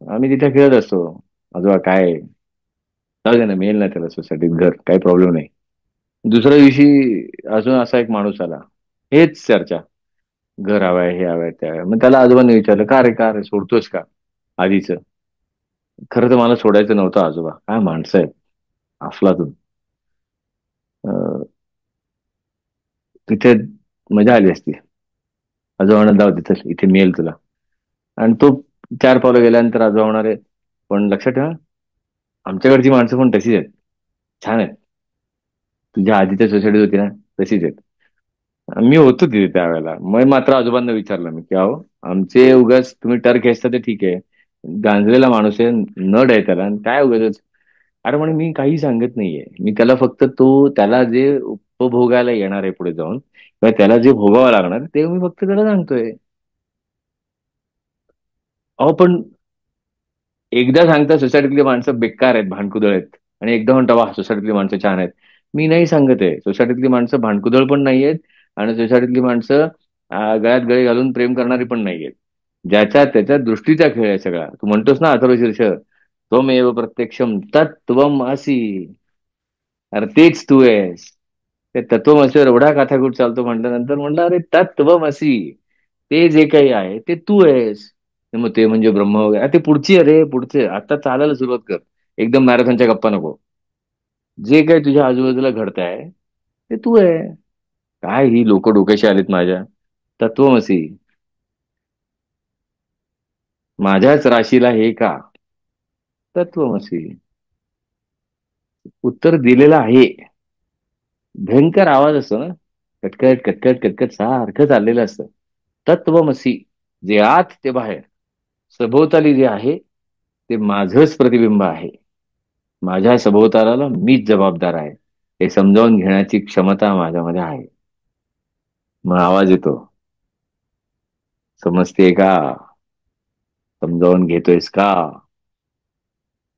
आम्ही तिथे खेळत असतो. आजोबा काय, जाऊ दे ना, मिळेल ना त्याला सोसायटीत घर, काही प्रॉब्लेम नाही. दुसऱ्या दिवशी अजून असा एक माणूस आला, हेच चर्चा, घर हवंय हे हवंय ते हवंय. मग त्याला आजोबांनी विचारलं, का रे सोडतोस का आधीच. खरं तर मला सोडायचं नव्हतं आजोबा, काय माणसं आहेत. अफलातून. अं, तिथे मजा आली असती. आजोबांना जाऊ दे, चल इथे मिळेल तुला. आणि तो 4 पावलं गेल्यानंतर आजोबा होणारे, पण लक्षात ठेवा, आमच्याकडची माणसं पण तशीच आहेत, छान आहेत. तुझ्या आधीच्या सोसायटीत होती ना, तशीच आहेत. मी होतो तिथे त्यावेळेला. मग मात्र आजोबांना विचारलं मी की अहो, आमचे उगाच तुम्ही टर खेचता ते ठीक आहे, गांजलेला माणूस आहे, नड आहे त्याला, आणि काय उगाच. अरे म्हणे मी काही सांगत नाहीये, मी त्याला फक्त तो त्याला जे उपभोगायला येणार आहे पुढे जाऊन, किंवा त्याला जे भोगावं लागणार ते मी फक्त त्याला सांगतोय. अहो पण एकदा सांगता सोसायटीतली माणसं बेकार आहेत, भांडकुदळ आहेत, आणि एकदा म्हणता वा सोसायटीतली माणसं छान आहेत. मी नाही सांगत आहे, सोसायटीतली माणसं भांडकुदळ पण नाही आहेत, आणि सोसायटीतली माणसं गळ्यात गळे घालून प्रेम करणारी पण नाही आहेत. ज्याच्या त्याच्या दृष्टीचा खेळ आहे सगळा. तू म्हणतोस ना अथर्व शीर्ष, त्वमेव प्रत्यक्षम तत्त्वम असी. अरे तेच तू आहेस. ते तत्वमसीवर एवढा काथाकूट चालतो म्हटल्यानंतर म्हटलं अरे तत्त्वमसी, ते जे काही आहे ते तू आहेस. मग ते म्हणजे ब्रह्म वगैरे, ते पुढची अरे पुढचे, आता चालायला सुरुवात कर. एकदम मॅरेथॉनच्या गप्पा नको. जे काही तुझ्या आजूबाजूला घडतंय ते तू आहे. काय ही लोक डोक्याशी आलीत माझ्या. तत्वमसी, माझ्याच राशीला हे का. तत्वमसी, उत्तर दिलेलं आहे. भयंकर आवाज असतो ना, कटकट कटकट कटकट सारखं चाललेलं असतं. तत्वमसी, जे आत ते बाहेर, सभोवताली जे आहे ते माझंच प्रतिबिंब आहे. माझ्या सभोवतालाला मीच जबाबदार आहे, हे समजावून घेण्याची क्षमता माझ्यामध्ये आहे. मग आवाज येतो, समजते का, समजावून घेतोयस का.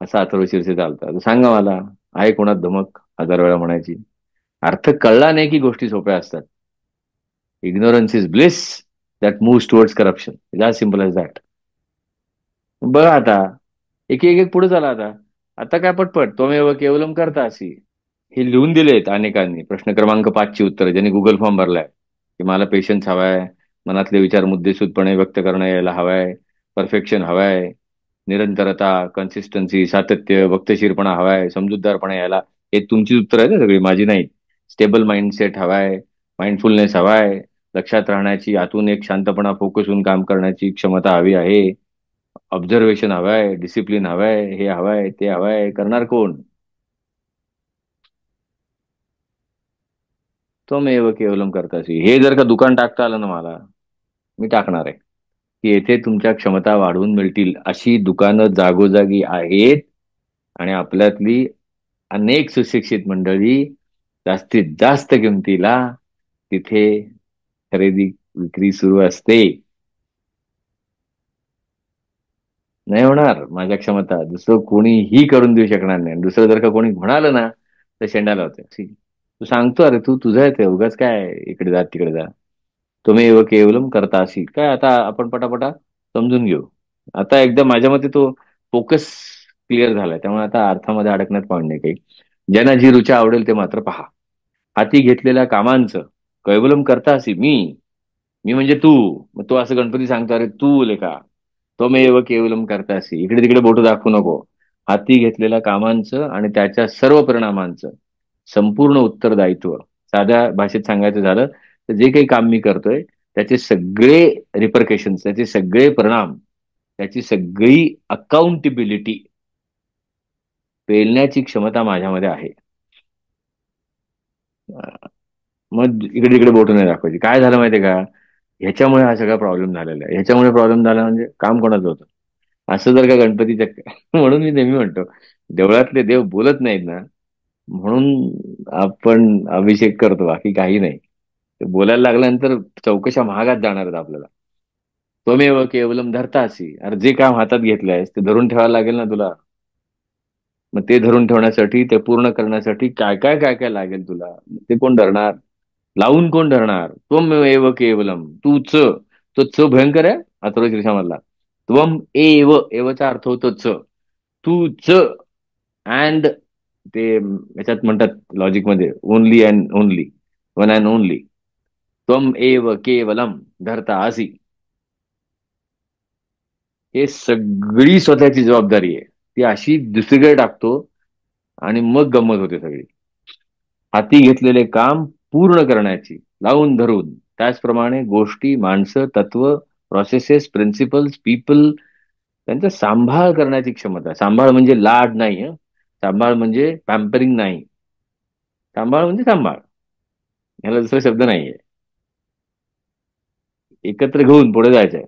असा अथर्व शीर्षे चालतात. सांगा मला, आहे कोणात धमक 1000 वेळा म्हणायची. अर्थ कळला नाही की गोष्टी सोप्या असतात. Ignorance is bliss that moves towards corruption, is simple as that. बघा आता, एक एक एक पुढे झाला आता. आता काय पटपट त्वमेव केवलम करता अशी, हे लिहून दिलेत अनेकांनी. प्रश्न क्रमांक 5ची उत्तरं ज्यांनी गुगल फॉर्म भरलाय, की मला पेशन्स हवाय, मनातले विचार मुद्देसूदपणे व्यक्त करणं यायला हवाय, परफेक्शन हवाय, निरंतरता, कन्सिस्टन्सी, सातत्य, वक्तशीरपणा हवाय, समजूतदारपणा यायला. हे तुमची उत्तर आहे ना सगळी, माझी नाही. स्टेबल माइंडसेट हवाय, माइंडफुलनेस हवाय, लक्षात राहण्याची, आतून एक शांतपणा, फोकस होऊन काम करण्याची क्षमता हवी आहे, ऑब्झर्वेशन हवाय, डिसिप्लिन हवाय, हे हवाय ते हवाय. करणार कोण. त्वमेव केवलम करतासी, हे जर का दुकान टाकता आलं ना मला, मी टाकणार आहे. की येथे तुमच्या क्षमता वाढवून मिळतील अशी दुकानं जागोजागी आहेत. आणि आपल्यातली अनेक सुशिक्षित मंडळी जास्तीत जास्त किमतीला तिथे खरेदी विक्री सुरू असते. नाही होणार माझ्या क्षमता दुसरं कोणीही करून देऊ शकणार नाही. दुसरं जर का कोणी म्हणालं ना, तर शेंडाला होते. तू सांगतो अरे, तू तुझं आहे ते, उगाच काय इकडे जा तिकडे जा. तुम्ही एव केवलम करता अशी काय. आता आपण पटापटा समजून घेऊ. आता एकदा माझ्या मते तो फोकस क्लिअर झालाय, त्यामुळे आता अर्थामध्ये अडकण्यात पाहून नाही काही. ज्यांना जी रुची आवडेल ते मात्र पहा. हाती घेतलेल्या कामांचं कैवलम करता अशी, मी मी म्हणजे तू. मग तो असं गणपती सांगतो, अरे तू लेका, त्वमेव केवलम करता अशी, इकडे तिकडे बोट दाखवू नको. हाती घेतलेल्या कामांचं आणि त्याच्या सर्व परिणामांचं संपूर्ण उत्तरदायित्व. साध्या भाषेत सांगायचं झालं तर जे काही काम मी करतोय त्याचे सगळे रिपरकेशन, त्याचे सगळे परिणाम, त्याची सगळी अकाउंटेबिलिटी पेलण्याची क्षमता माझ्यामध्ये आहे. मग इकडे तिकडे बोटं नाही दाखवायची. काय झालं माहितीये का, ह्याच्यामुळे हा सगळा प्रॉब्लेम झालेला आहे. ह्याच्यामुळे प्रॉब्लेम झाला म्हणजे काम कोणाचं होतं. असं जर का गणपतीच्या म्हणून मी नेहमी म्हणतो, देवळातले देव बोलत नाहीत ना, म्हणून आपण अभिषेक करतो, बाकी काही नाही. ते बोलायला लागल्यानंतर चौकशा महागात जाणार आहेत आपल्याला. त्वमेव केवलम धरतासी, अरे जे काम हातात घेतलंयस ते धरून ठेवायला लागेल ना तुला. मग ते धरून ठेवण्यासाठी, ते पूर्ण करण्यासाठी काय काय काय काय लागेल तुला, ते कोण धरणार. लावून कोण धरणार. त्वमेव केवलम, तूच. तो च भयंकर आहे अथर्व शीर्षामधला. त्वम एव, एवचा अर्थ होतो च. तूच. अँड ते याच्यात म्हणतात लॉजिक मध्ये, only and only, one and only. त्वम एव केवलम धरता आसी, हे सगळी स्वतःची जबाबदारी आहे. ती अशी दुसरीकडे टाकतो आणि मग गंमत होते सगळी. हाती घेतलेले काम पूर्ण करण्याची लावून धरून, त्याचप्रमाणे गोष्टी, माणसं, तत्व, प्रोसेसेस, प्रिन्सिपल्स, पीपल, त्यांचा सांभाळ करण्याची क्षमता. सांभाळ म्हणजे लाड नाही, सांभाळ म्हणजे पॅम्परिंग नाही. सांभाळ म्हणजे सांभाळ, ह्याला दुसरा शब्द नाहीये. एकत्र घेऊन पुढे जायचंय.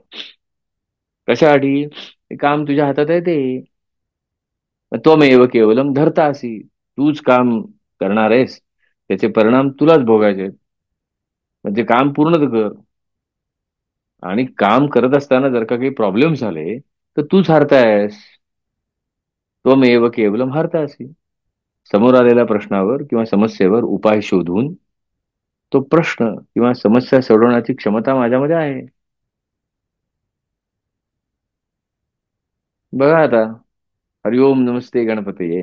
कशासाठी? ते काम तुझ्या हातात आहे ते. त्वमेव केवलम धर्तासी, तूच काम करणार आहेस, त्याचे परिणाम तुलाच भोगायचे आहेत. म्हणजे काम पूर्ण कर. आणि काम करत असताना जर का काही प्रॉब्लेम झाले तर तूच हारतायस. त्वमेव केवलम हरतासी. समोर आलेल्या प्रश्नावर किंवा समस्येवर उपाय शोधून तो प्रश्न किंवा समस्या सोडवण्याची क्षमता माझ्यामध्ये आहे. बघा आता, हरिओम नमस्ते गणपतये,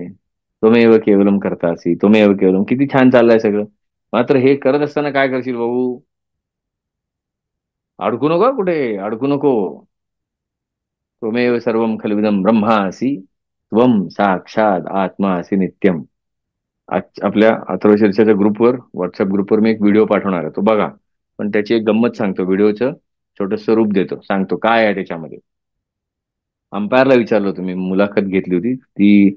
त्वमेव केवलम करतासी, त्वमेव केवलम, किती छान चाललंय सगळं. मात्र हे करत असताना काय करशील भाऊ? अडकू नको कुठे, अडकू नको. त्वमेव सर्वम खलविदम ब्रह्मासी, त्वम साक्षात आत्मा असी नित्यम. आपल्या अथर्वशीर्षाच्या ग्रुपवर, व्हॉट्सअप ग्रुपवर मी एक व्हिडिओ पाठवणार आहे, तो बघा. पण त्याची एक गंमत सांगतो, व्हिडिओचं छोटस रूप देतो, सांगतो काय आहे त्याच्यामध्ये. अंपायरला विचारलं होतं मी, मुलाखत घेतली होती ती.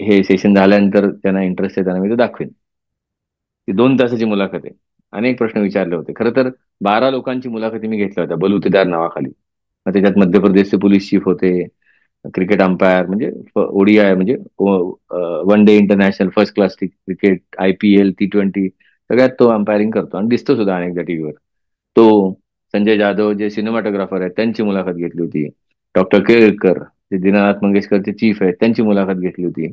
हे सेशन झाल्यानंतर त्यांना इंटरेस्ट आहे त्यांना मी ते दाखवेन. ती 2 तासाची मुलाखत आहे. अनेक प्रश्न विचारले होते. खरं तर 12 लोकांची मुलाखती मी घेतल्या होत्या बलुतेदार नावाखाली. मग त्याच्यात मध्य प्रदेशचे पोलीस चीफ होते, क्रिकेट अंपायर म्हणजे ओडीआय म्हणजे one day international first class cricket, IPL, T20, सगळ्यात तो अंपायरिंग करतो आणि दिसतो सुद्धा अनेकदा टीव्हीवर. तो संजय जाधव जे सिनेमाटोग्राफर आहेत त्यांची मुलाखत घेतली होती. डॉक्टर केळकर जे दीनानाथ मंगेशकरचे चीफ आहेत त्यांची मुलाखत घेतली होती.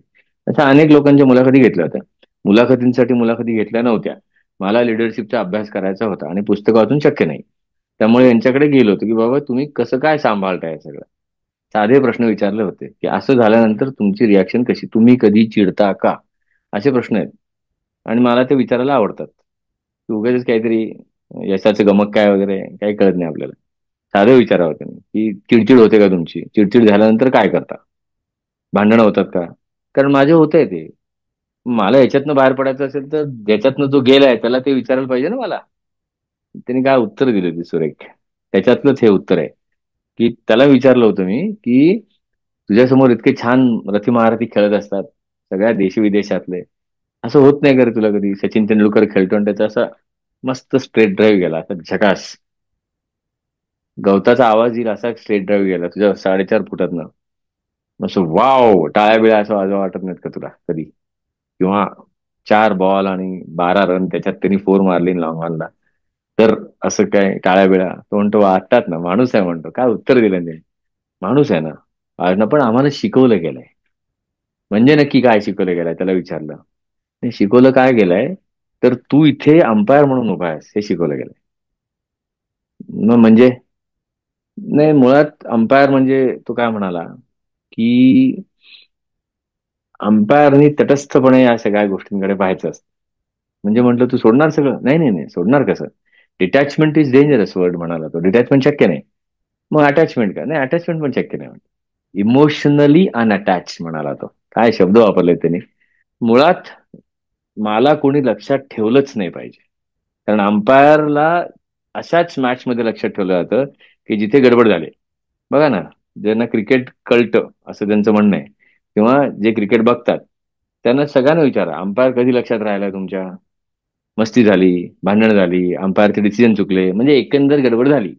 अशा अनेक लोकांच्या मुलाखती घेतल्या होत्या. मुलाखतींसाठी मुलाखती घेतल्या नव्हत्या. मला लिडरशिपचा अभ्यास करायचा होता आणि पुस्तक वाचून शक्य नाही. त्यामुळे यांच्याकडे गेलो होतो की बाबा तुम्ही कसं काय सांभाळताय सगळं. साधे प्रश्न विचारले होते की असं झाल्यानंतर तुमची रिॲक्शन कशी, तुम्ही कधी चिडता का, असे प्रश्न आहेत. आणि मला ते विचारायला आवडतात. उगाच काहीतरी यशाचं गमक काय वगैरे काही कळत नाही आपल्याला. साधे विचारावं त्यांनी की चिडचिड होते का तुमची, चिडचिड झाल्यानंतर काय करता, भांडणं होतात का. कारण माझे होत आहे ते. मला याच्यातनं बाहेर पडायचं असेल तर ज्याच्यातनं जो गेलाय त्याला ते विचारायला पाहिजे ना मला. त्यांनी काय उत्तर दिली होती सुरेख. त्याच्यातलंच हे उत्तर आहे की त्याला विचारलं होतं मी की तुझ्यासमोर इतके छान रथी महारथी खेळत असतात, सगळ्या देशी विदेशातले, असं होत नाही का रे तुला कधी, सचिन तेंडुलकर खेळतो आणि त्याचा असा मस्त स्ट्रेट ड्राईव्ह गेला, असा झकास, गवताचा आवाज येईल असा स्ट्रेट ड्राईव्ह गेला तुझ्या 4.5 फुटातनं, असं वाव, टाळ्या बिळ्या असं वाजवा वाटत नाहीत का तुला कधी? किंवा 4 बॉल आणि 12 रन, त्याच्यात त्यांनी 4 मारली लॉंग ऑनला, तर असं काय टाळ्या बिळ्या? तो म्हणतो वाटतात ना, माणूस आहे म्हणतो. काय उत्तर दिलं नाही. माणूस आहे ना. आज पण आम्हाला शिकवलं गेलंय. म्हणजे नक्की काय शिकवलं गेलंय त्याला विचारलं. नाही, शिकवलं काय गेलंय तर तू इथे अंपायर म्हणून उभा आहेस हे शिकवलं गेलंय. मग म्हणजे नाही, मुळात अंपायर म्हणजे तो काय म्हणाला की अंपायरनी तटस्थपणे या सगळ्या गोष्टींकडे पाहायचं असतं. म्हणजे म्हटलं तू सोडणार सगळं? नाही नाही नाही, सोडणार कसं? डिटॅचमेंट इज डेंजरस वर्ड म्हणाला तो. डिटॅचमेंट शक्य नाही. मग अटॅचमेंट का? नाही, अटॅचमेंट पण शक्य नाही. इमोशनली अनअटॅच म्हणाला तो. काय शब्द वापरले त्यांनी. मुळात मला कोणी लक्षात ठेवलंच नाही पाहिजे. कारण अंपायरला अशाच मॅच मध्ये लक्षात ठेवलं जातं की जिथे गडबड झाली. बघा ना, ज्यांना क्रिकेट कळतं असं त्यांचं म्हणणं आहे, किंवा जे क्रिकेट बघतात त्यांना सगळ्यांना विचारा, अंपायर कधी लक्षात राहिला तुमच्या? मस्ती झाली, भांडण झाली, अंपायरचे डिसिजन चुकले, म्हणजे एकंदर गडबड झाली,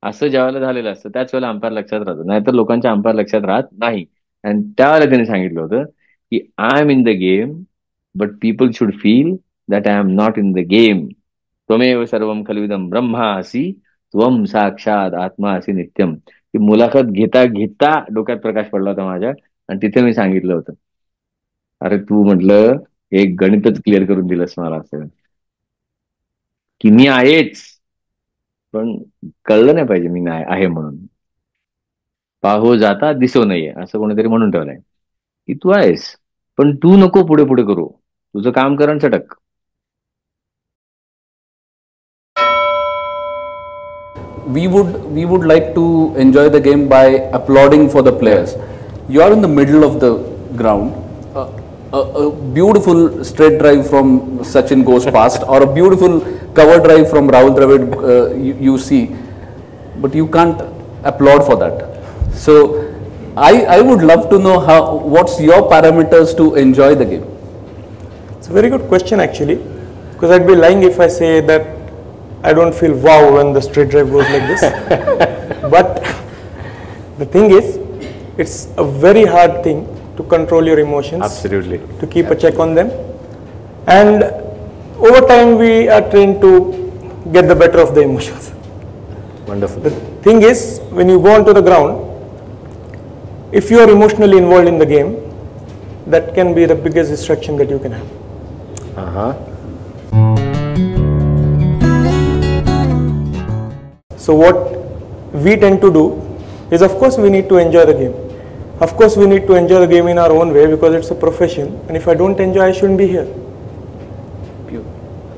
असं ज्यावेळेला झालेलं असतं त्याच वेळेला अंपायर लक्षात राहतो. नाहीतर लोकांच्या अंपायर लक्षात राहत नाही. आणि त्यावेळेला त्यांनी सांगितलं होतं की I am in the game but people should feel that I am not in the game. त्वमेव सर्वम खलविदम ब्रह्मासी, त्वम साक्षात आत्मा असी नित्यम. ही मुलाखत घेता घेता डोक्यात प्रकाश पडला होता माझ्या. आणि तिथे मी सांगितलं होतं, अरे तू म्हटलं एक गणितच क्लिअर करून दिलंस मला असं, की मी आहेच, पण कळलं नाही पाहिजे मी नाही आहे म्हणून. पाहो जाता दिसो नये असं कोणीतरी म्हणून ठेवलंय की तू आहेस, पण तू नको पुढे पुढे करू, तुझं काम कर आणि सटक. We would like to enjoy the game by applauding for the players. You are in the middle of the ground a beautiful straight drive from Sachin goes past, or a beautiful cover drive from Rahul Dravid you see, but you can't applaud for that. So I would love to know what's your parameters to enjoy the game. It's a very good question actually, because I'd be lying if I say that I don't feel wow when the straight drive goes like this. But the thing is, it's a very hard thing to control your emotions. Absolutely. To keep a check on them. And over time we are trained to get the better of the emotions. Wonderful. The thing is, when you go onto the ground, if you are emotionally involved in the game, that can be the biggest distraction that you can have. So what we tend to do is, of course, we need to enjoy the game. Of course, we need to enjoy the game in our own way because it's a profession. And if I don't enjoy, I shouldn't be here.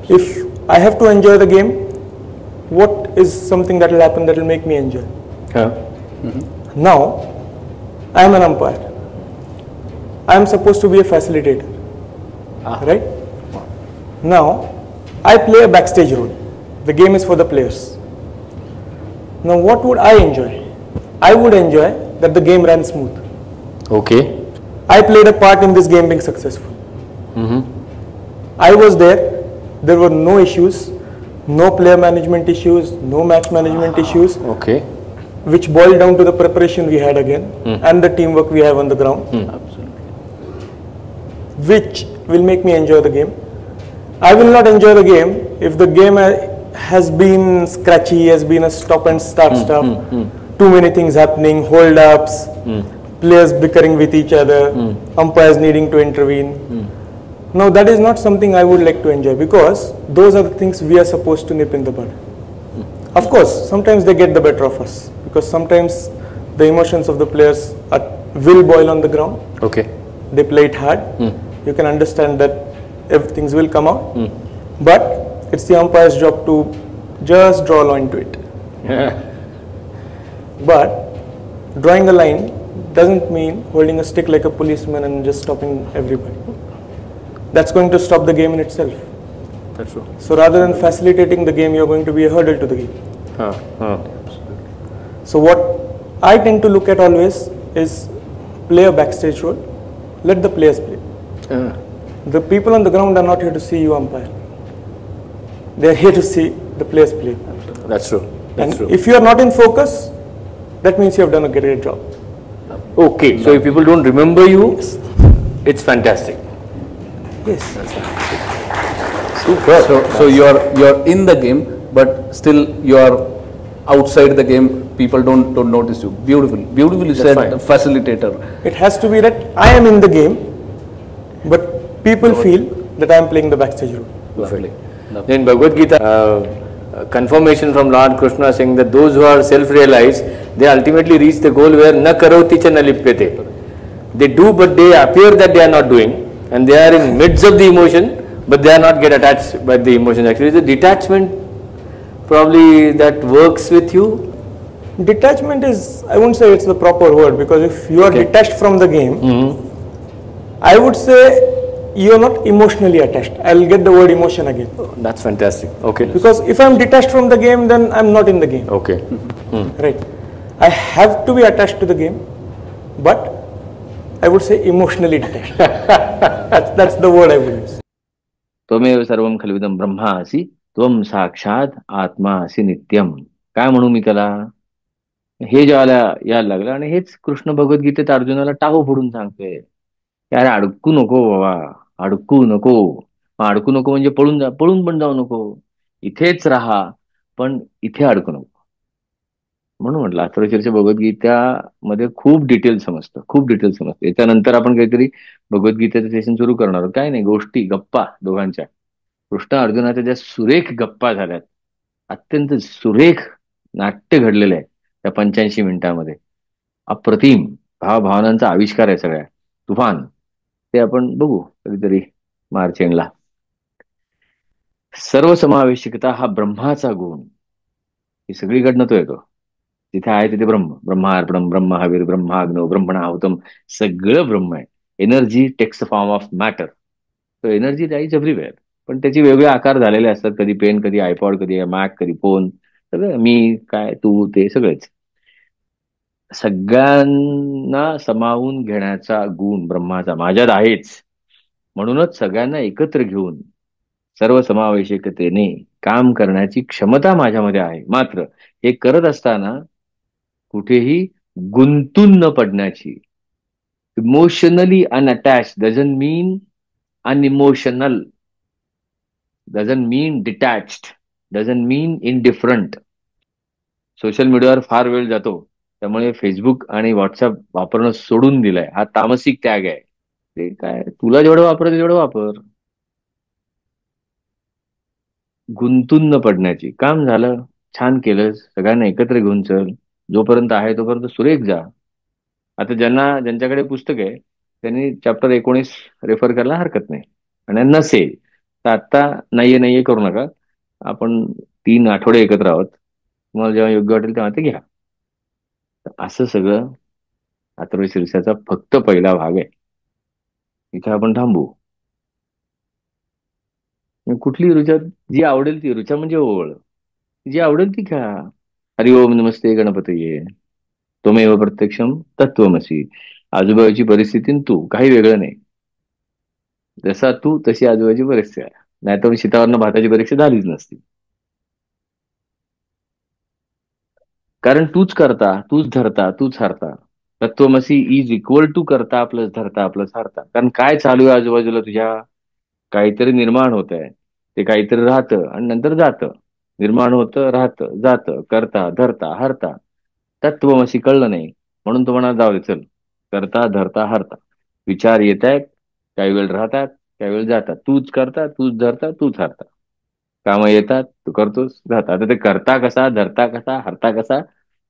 If I have to enjoy the game, what is something that will happen that will make me enjoy? Now, I am an umpire. I am supposed to be a facilitator. Right? Now, I play a backstage role. The game is for the players. Now, what would I enjoy? I would enjoy that the game ran smooth. Okay. I played a part in this game being successful. I was there. There were no issues, no player management issues, no match management issues. Okay. Which boiled down to the preparation we had again and the teamwork we have on the ground. Absolutely. Which will make me enjoy the game. I will not enjoy the game if the game has been scratchy, has been a stop and start stuff, too many things happening, hold ups, players bickering with each other, umpires needing to intervene. Now that is not something I would like to enjoy, because those are the things we are supposed to nip in the bud. Of course, sometimes they get the better of us, because sometimes the emotions of the players will boil on the ground. Okay. They play it hard. You can understand that things will come out. But it's the umpire's job to just draw a line to it. But drawing a line doesn't mean holding a stick like a policeman and just stopping everybody. That's going to stop the game in itself. That's true. So rather than facilitating the game, you're going to be a hurdle to the game. So what I tend to look at always is play a backstage role. Let the players play. The people on the ground are not here to see you umpire. They are here to see the players play. That's true. That's true. If you are not in focus, that means you have done a great job. Okay. So if people don't remember you, it's fantastic. Yes. Super. So you're in the game, but still you're outside the game. People don't notice you. Beautifully said, fine. Facilitator. It has to be that I am in the game, but people feel that I am playing the backstage role. Lovely. In Bhagavad Gita, confirmation from Lord Krishna saying that those who are self-realized, they ultimately reach the goal where na karoti cha na lipyate. They do, but they appear that they are not doing, and they are in midst of the emotion, but they are not get attached by the emotion. Actually, the detachment probably that works with you. Detachment is, I won't say it's the proper word, because if you are detached from the game, I would say you are not emotionally attached. I'll get the word emotion again. That's fantastic. Okay. Because if I'm detached from the game, then I'm not in the game. Okay. Right. I have to be attached to the game, but I would say emotionally detached. That's the word I would use. त्वमेव सर्वं खल्विदं ब्रह्मा असि त्वं साक्षात आत्मा असि नित्यम. काय म्हणू मी त्याला? हे ज्याला यायला लागलं, आणि हेच कृष्ण भगवद्गीतेत अर्जुनाला टाहो फोडून सांगतोय. यार अडकू नको बाबा, अडकू नको. अडकू नको म्हणजे पळून पण जाऊ नको. इथेच राहा, पण इथे अडकू नको. म्हणून म्हटलं अथर्वशीर्ष भगवद्गीतामध्ये खूप डिटेल समजतं, खूप डिटेल समजतं. याच्यानंतर आपण काहीतरी भगवद्गीतेचं सेशन सुरू करणार आहोत. काय नाही, गोष्टी, गप्पा दोघांच्या. कृष्ण अर्जुनाच्या ज्या सुरेख गप्पा झाल्यात, अत्यंत सुरेख नाट्य घडलेलं आहे त्या 85 मिनिटांमध्ये. अप्रतिम भावभावनांचा आविष्कार आहे सगळ्या, तुफान. ते आपण बघू कधीतरी मार्च एंडला. सर्वसमावेशकता हा ब्रह्माचा गुण, ही सगळीकडनं तो येतो. जिथे आहे तिथे ब्रह्म. ब्रह्मार्पणम, ब्रह्म हवीर, ब्रह्माग्नो, ब्रह्मणाहुतम, सगळं ब्रह्म आहे. Energy takes a form of matter. So energy lies everywhere, पण त्याचे वेगळे आकार झालेले असतात. कधी पेन, कधी आयपॉड, कधी मॅक, कधी फोन, सगळं मी काय तू ते सगळेच. सगळ्यांना समावून घेण्याचा गुण ब्रह्माचा माझ्यात आहेच. म्हणूनच सगळ्यांना एकत्र घेऊन सर्वसमावेशकतेने काम करण्याची क्षमता माझ्यामध्ये आहे. मात्र हे करत असताना कुठेही गुंतून न पडण्याची. Emotionally unattached doesn't mean unemotional, doesn't mean detached, doesn't mean indifferent. Social मीडियावर फार वेळ जातो, त्यामुळे फेसबुक आणि व्हॉट्सअप वापरणं सोडून दिलंय. हा तामसिक त्याग आहे. ते काय तुला जेवढं वापरायचं तेवढं वापर. गुंतून न पडण्याची. काम झालं, छान केलंस, सगळ्यांना एकत्र घेऊन चल, जोपर्यंत आहे तोपर्यंत सुरेख जा. आता ज्यांच्याकडे पुस्तक आहे त्यांनी चॅप्टर 19 रेफर करायला हरकत नाही. आणि नसेल तर आता नाहीये करू नका. आपण 3 आठवडे एकत्र आहोत, तुम्हाला जेव्हा योग्य वाटेल तेव्हा ते घ्या. असं सगळं अथर्वशीर्षाचा फक्त पहिला भाग आहे. इथे आपण थांबू. कुठली ऋचा जी आवडेल ती. ऋचा म्हणजे ओळ, जी आवडेल ती घ्या. हरि ओम नमस्ते गणपतये. त्वमेव प्रत्यक्षम तत्वमसी. आजूबाजूची परिस्थिती न तू, काही वेगळं नाही. जसा तू तशी आजूबाजूची परिस्थिती आहे. नाहीतर शीतावरनं भाताची परीक्षा झालीच नसती. कारण तूच करता, तूच धरता, तूच हरता. तत्वमसी इज इक्वल टू करता प्लस धरता प्लस हरता. कारण काय चालू आहे आजूबाजूला तुझ्या, काहीतरी निर्माण होत आहे, ते काहीतरी राहतं आणि नंतर जातं. निर्माण होतं, राहतं, जातं, करता धरता हरता. तत्वमसी कळलं नाही म्हणून तुम्हाला जाऊ दे चल. करता धरता हरता. विचार येत आहेत, काही वेळ राहतात, काही वेळ जातात. तूच करता, तूच धरता, तूच हरता. कामं येतात, तू करतोस, जातात. आता ते करता कसा, धरता कसा, हरता कसा,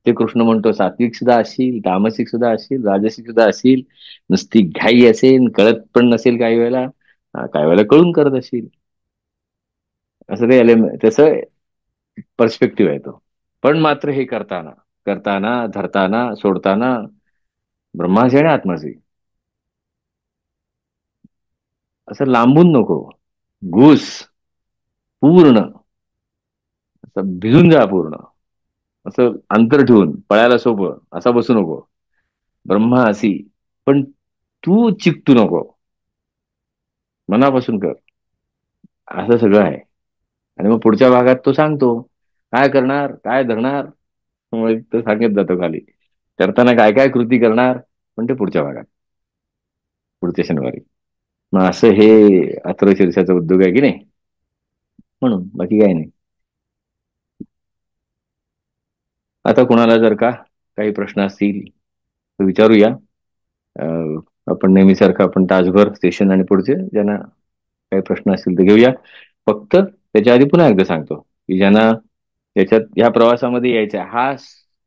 ते कृष्ण म्हणतो. सात्विक सुद्धा असशील, तामसिक सुद्धा असशील, राजसिक सुद्धा असशील, नुसती घाई असेल, कळत पण नसेल काही वेळेला, काही वेळेला कळून करत असशील. असं ते तसं पर्स्पेक्टिव्ह आहे तो. पण मात्र हे करताना करताना धरताना सोडताना ब्रह्माशी आणि आत्माशी. असं लांबून नको, घुस पूर्ण, असं भिजून जा पूर्ण. असं अंतर ठेवून पळायला सोपं असा बसू नको. ब्रह्मा असी, पण तू चिकटू नको, मनापासून कर. असं सगळं आहे. आणि मग पुढच्या भागात तो सांगतो काय करणार, काय धरणार. मग तो सांगत जातो खाली करताना काय काय कृती करणार, पण ते पुढच्या भागात, पुढच्या शनिवारी. मग असं हे अथर्वशीर्षाचा उद्योग आहे की नाही. म्हणून बाकी काही नाही. आता कोणाला जर का काही प्रश्न असतील तर विचारूया. आपण नेहमीसारखं आपण तासभर सेशन आणि पुढचे ज्यांना काही प्रश्न असतील तर घेऊया. फक्त त्याच्या आधी पुन्हा एकदा सांगतो की ज्यांना त्याच्यात ह्या प्रवासामध्ये यायचा आहे, हा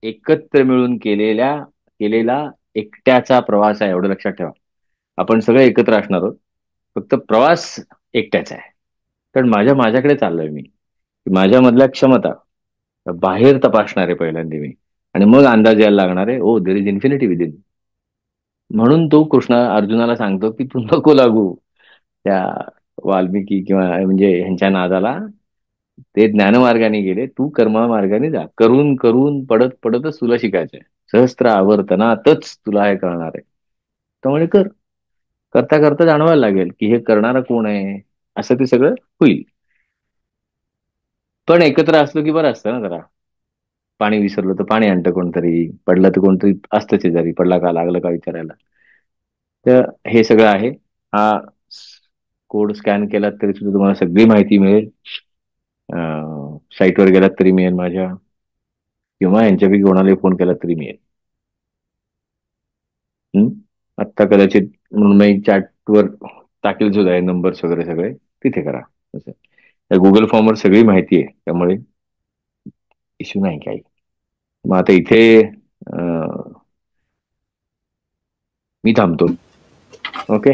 एकत्र मिळून केलेला एकट्याचा प्रवास आहे, एवढं लक्षात ठेवा. आपण सगळे एकत्र असणार आहोत, फक्त प्रवास एकट्याचा आहे. कारण माझ्याकडे चाललोय मी, माझ्यामधल्या क्षमता बाहेर तपासणार आहे पहिल्यांदा मी, आणि मग अंदाज यायला लागणार आहे ओ देर इज इन्फिनिटी विदिन. म्हणून तो कृष्ण अर्जुनाला सांगतो की तू नको लागू त्या वाल्मिकी किंवा म्हणजे ह्यांच्या नादाला. ते ज्ञानमार्गाने गेले, तू कर्मा मार्गाने जा. करून करून पडत पडतच तुला शिकायचंय. सहस्त्र आवर्तनातच तुला हे कळणार आहे. त्यामुळे कर. करता करता जाणवायला लागेल की हे करणारा कोण आहे. असं ते सगळं होईल. पण एकत्र असलो की बरं असतं ना जरा. पाणी विसरलं तर पाणी आणतं कोणतरी, पडलं तर कोणतरी असतं शेजारी, पडला का लागलं का विचारायला. तर हे सगळं आहे. हा कोड स्कॅन केला तरी सुद्धा तुम्हाला सगळी माहिती मिळेल. साईटवर गेलात तरी मिळेल माझ्या, किंवा यांच्यापैकी कोणालाही फोन केला तरी मिळेल. आत्ता कदाचित म्हणून मी चॅटवर टाकेल सुद्धा आहे, नंबर्स वगैरे सगळे तिथे करा. असं गुगल फॉर्मवर सगळी माहिती आहे, त्यामुळे इश्यू नाही काही. मग आता इथे मी थांबतो. ओके.